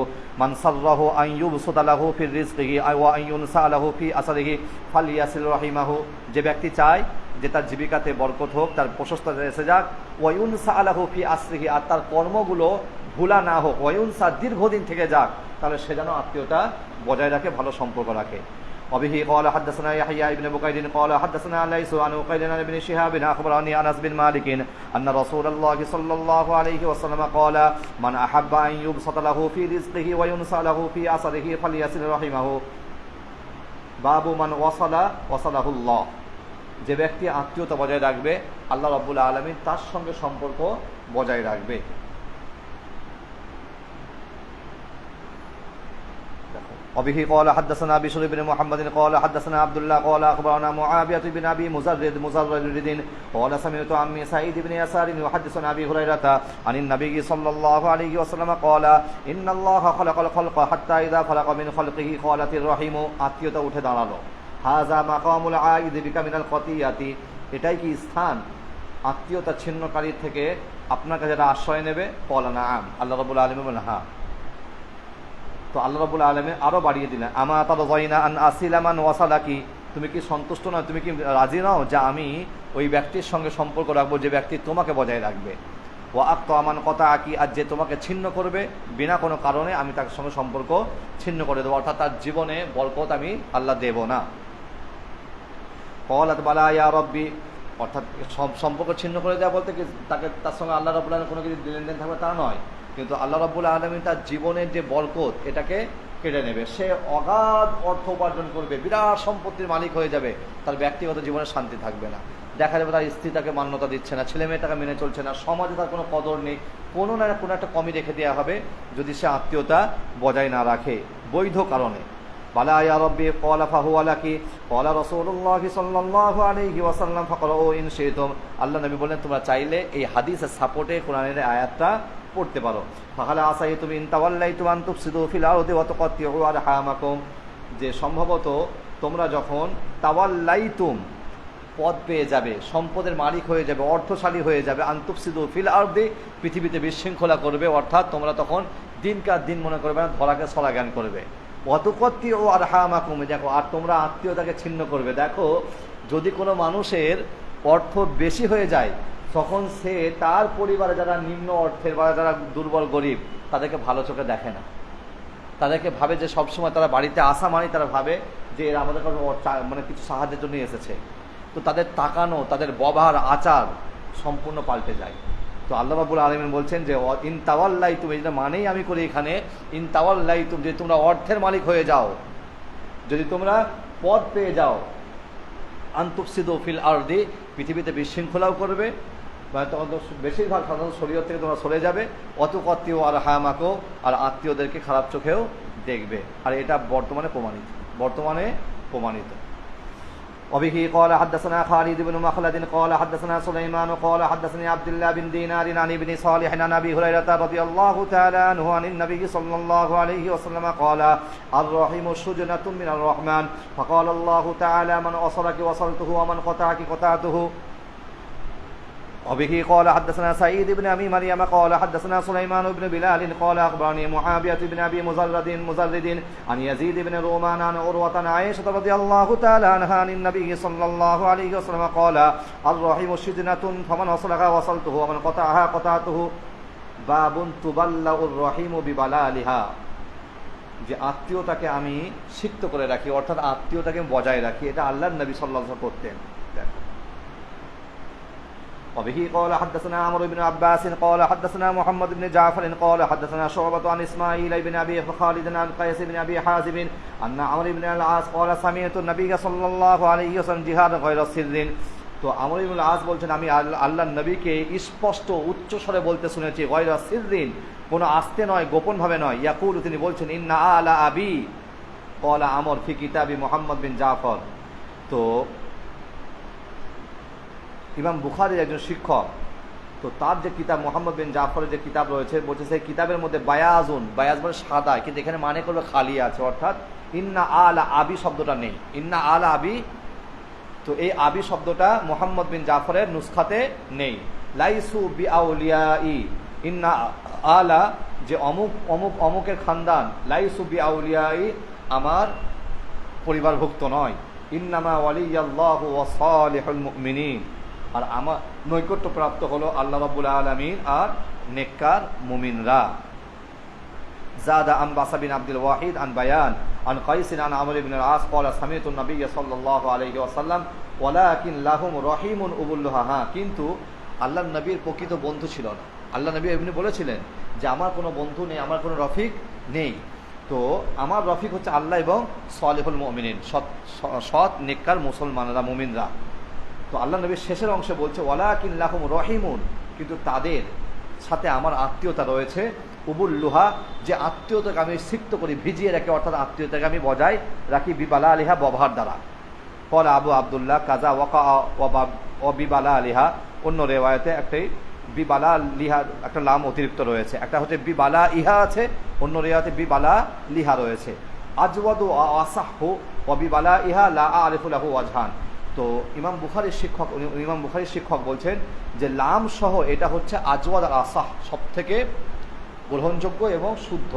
من سره أن يبسط له في رزقه وأن ينسأ له في أثره فليصل رحمه, যে ব্যক্তি চায় যে তার জীবিকাতে বরকত হোক, তার প্রশস্ততা এসে যাক, ওয়ায়ুনসা আলাহু ফি আসরিহি, আর তার কর্মগুলো ভুলা না হোক, ওয়ায়ুনসা দীর্ঘদিন থেকে যাক, তাহলে সে যেন আত্মীয়তা বজায় রাখে, ভালো সম্পর্ক রাখে। وبه قال حدثنا يحيى بن بكير قال حدثنا ليس عن وقيل عن ابن شهاب أخبرني أنس بن مالك أن رسول الله صلى الله عليه وسلم قال من أحب أن يبسط له في رزقه وينسأ له في أثره فليصل رحمه باب من وصله الله, যে ব্যক্তি আত্মীয়তা বজায় রাখবে আল্লাহ রাব্বুল আলামিন তার সঙ্গে সম্পর্ক বজায় রাখবে। وبه قال حدثنا بشر بن محمد قال حدثنا عبد الله قال أخبرنا معاوية بن أبي مزرد قال سمعت عمي سعيد بن يسار يحدث عن أبي هريرة عن النبي صلى الله عليه وسلم قال إن الله خلق الخلق حتى إذا فرغ من خلقه قالت الرحم, আত্মীয়তা উঠে দাঁড়ালো, হাযা মাকামুল আইদ বিকা মিনাল খতিয়াতি, এটাই কি স্থান আত্মীয়তা ছিন্নকারী থেকে আপনার কাছে আশ্রয় নেবে? ক্বালা নাআম, আল্লাহ রাব্বুল আলামিন বলেন হ্যাঁ। তো আল্লাহ রাব্বুল আলামিন আরো বাড়িয়ে দিলেন, আমা তারযাইনা আন আসিলা মান ওয়াসালাকি, তুমি কি সন্তুষ্ট নও, তুমি কি রাজি নও যে আমি ওই ব্যক্তির সঙ্গে সম্পর্ক রাখবো যে ব্যক্তি তোমাকে বজায় রাখবে, ওয়া আক্তা আমান কাতাআকি, আর যে তোমাকে ছিন্ন করবে বিনা কোনো কারণে আমি তার সঙ্গে সম্পর্ক ছিন্ন করে দেবো, অর্থাৎ তার জীবনে বরকত আমি আল্লাহ দেব না। ক্বালাত বালা ইয়া রব্বি, অর্থাৎ সব সম্পর্ক ছিন্ন করে দেওয়া বলতে কি তার সঙ্গে আল্লাহ রাব্বুল আলামিন কোনো কিছু লেনদেন থাকবে তা নয়, কিন্তু আল্লাহ রাব্বুল আলামিন তার জীবনের যে বরকত এটাকে কেড়ে নেবে। সে অগাধ অর্থ উপার্জন করবে, বিরাট সম্পত্তির মালিক হয়ে যাবে, তার ব্যক্তিগত জীবনে শান্তি থাকবে না। দেখা যাবে তার স্ত্রী তাকে মান্যতা দিচ্ছে না, ছেলে মেয়ে তাকে মেনে চলছে না, সমাজে তার কোনো কদর নেই, কোনো না কোনো একটা কমি রেখে দেওয়া হবে যদি সে আত্মীয়তা বজায় না রাখে বৈধ কারণে। বালা ইয়া রব্বি ক্বালা ফাহুয়া লাকি ক্বালা রাসূলুল্লাহ সাল্লাল্লাহু আলাইহি ওয়াসাল্লাম ফাকরাউ ইন শি'তুম। আল্লাহ নবী বলেন তোমরা চাইলে এই হাদিসের সাপোর্টে কোরআনের আয়াতটা পড়তে পারো। ফাহালা আসাইতুম ইন তাওয়াল্লাইতুম আন তুফসিদু ফিল আরদি ওয়া তুকাত্তিউ আরহামাকুম, যে সম্ভবত তোমরা যখন তাওয়াল্লাইতুম পদ পেয়ে যাবে, সম্পদের মালিক হয়ে যাবে, অর্থশালী হয়ে যাবে, আন তুফসিদু ফিল আরদি পৃথিবীতে বিশৃঙ্খলা করবে, অর্থাৎ তোমরা তখন দিনকার দিন মনে করবে না, ধরাকে সরা জ্ঞান করবে। ওয়াতুকাত্তিউ আরহামাকুম, দেখো আর তোমরা আত্মীয়তাকে ছিন্ন করবে। দেখো যদি কোনো মানুষের অর্থ বেশি হয়ে যায় তখন সে তার পরিবারে যারা নিম্ন অর্থের বা যারা দুর্বল গরিব তাদেরকে ভালো চোখে দেখে না, তাদেরকে ভাবে যে সবসময় তারা বাড়িতে আসা মানে তারা ভাবে যে এরা আমাদের মানে কিছু সাহায্যের জন্য এসেছে, তো তাদের তাকানো, তাদের ব্যবহার আচার সম্পূর্ণ পাল্টে যায়। তো আল্লাহ রাব্বুল আলামিন বলছেন যে ইন তাওয়াল্লাইতুম, এটা মানেই আমি করি এখানে ইন তাওয়াল্লাইতুম, যে তোমরা অর্থের মালিক হয়ে যাও, যদি তোমরা পদ পেয়ে যাও, আন তুফসিদু ফিল আরদি পৃথিবীতে বিশৃঙ্খলাও করবে, তখন তো বেশিরভাগ সাধারণ শরীয়ত থেকে তোমরা সরে যাবে, ওয়াতুকাত্তিউ আরহামাকুম, আর আত্মীয়দেরকে খারাপ চোখেও দেখবে। আর এটা বর্তমানে প্রমাণিত। وبه قال حدثنا خالد بن مخلد قال حدثنا سليمان قال حدثني عبد الله بن دينار عن ابن صالح عن ابي هريره رضي الله تعالى عنه عن النبي صلى الله عليه وسلم قال الرحيم شجنة من الرحمن فقال الله تعالى من وصلك وصلته ومن قطعك قطعته. وبه قال حدثنا سعيد بن ابي مريم قال حدثنا سليمان بن بلال قال اخبرني معاويه بن ابي مزرد عن يزيد بن رومان عن عروه عن عائشه رضي الله تعالى عنها عن النبي صلى الله عليه وسلم قال الرحيم شجنة فمن وصلها وصلته ومن قطعها قطعته. باب تبلغ الرحيم ببلالها, যে আত্মীয়তাকে আমি সিক্ত করে রাখি, অর্থাৎ আত্মীয়তাকে বজায় রাখি, এটা আল্লাহর নবী সাল্লাল্লাহু আলাইহি ওয়াসাল্লাম করতেন। وبه قال حدثنا عمرو بن عباس قال حدثنا محمد بن جعفر قال حدثنا شعبة عن اسماعيل بن ابي خالد عن قيس بن ابي حازم ان عمرو بن العاص قال سمعت النبي صلى الله عليه وسلم جهاد غير سر. তো আমর ইবনে আস বলছেন আমি আল্লাহর নবীকে স্পষ্ট উচ্চ স্বরে বলতে শুনেছি, গয়রা সিররিন, কোনো আস্তে নয়, গোপন ভাবে নয়। ইয়াকুলু, তিনি বলছেন ইন্না আলা আবি ক্বালা আমর ফি কিতাবি মুহাম্মদ বিন জাফর। তো ইমাম বুখারীর একজন শিক্ষক, তো তার যে কিতাব মুহাম্মদ বিন জাফরের যে কিতাব রয়েছে, বলছে সেই কিতাবের মধ্যে বায়াজ মানে সাদা, কিন্তু এখানে মানে করবে খালি আছে, অর্থাৎ ইন্না আলা আবি শব্দটা নেই, ইন্না আলা আবি। তো এই আবি শব্দটা মুহাম্মদ বিন জাফরের নুসখাতে নেই। লাইসু বি আউলিয়াই, ইন্না আলা যে অমুক অমুক অমুকের খানদান, লাইসু বি আউলিয়াই আমার পরিবারভুক্ত নয়। ইন্নামা ওয়ালিয়াল্লাহু ওয়া সালিহুল মুমিনিন, আর আমার নৈকট্য প্রাপ্ত হলো আল্লাহ রাব্বুল আলামিন আর নেককার মুমিনরা। জাদা আন বাসা বিন আব্দুল ওয়াহিদ আন বায়ান আন কাইস আন আমর ইবনে আল আস ক্বালা সামি'তু নবী সাল্লাল্লাহু আলাইহি ওয়াসাল্লাম ওয়ালাকিন লাহুম রহিমুন উবুল্লাহা, কিন্তু আল্লাহর নবীর প্রকৃত বন্ধু ছিল না। আল্লাহ নবী এমনি বলেছিলেন যে আমার কোনো বন্ধু নেই, আমার কোনো রফিক নেই, তো আমার রফিক হচ্ছে আল্লাহ এবং সালিহুল মুমিনিন, সৎ নেককার মুসলমানরা, মুমিনরা। তো আল্লাহ নবী শেষের অংশে বলছে ওয়ালাকিন লাহুম রহিমুন, কিন্তু তাদের সাথে আমার আত্মীয়তা রয়েছে, উবুল্লুহা, যে আত্মীয়তাকে আমি সিক্ত করি, ভিজিয়ে রাখি, অর্থাৎ আত্মীয়তাকে আমি বজায় রাখি বিবালা আলিহা, ব্যবহার দ্বারা। ফল আবু আবদুল্লাহ কাজা ওয়াকা ও বিবালা আলিহা, অন্য রেওয়ায়তে একটাই বিবালা লিহা একটা লাম অতিরিক্ত রয়েছে, একটা হচ্ছে বিবালা ইহা আছে, অন্য রেওয়ায়তে বিবালা লিহা রয়েছে। আজওয়াদু আসাহু ও বিবালা ইহা লা আরিফু লাহু ওয়াজহান। তো ইমাম বুখারীর শিক্ষক বলছেন যে লাম সহ এটা হচ্ছে আজওয়াদ আর আসাহ, সব থেকে গ্রহণযোগ্য এবং শুদ্ধ,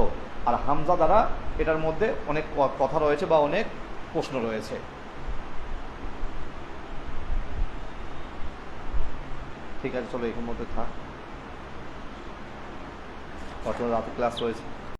আর হামজা দ্বারা এটার মধ্যে অনেক কথা রয়েছে বা অনেক প্রশ্ন রয়েছে। ঠিক আছে, চলো এখান মধ্যে থাক, অথবা রাতে ক্লাস রয়েছে।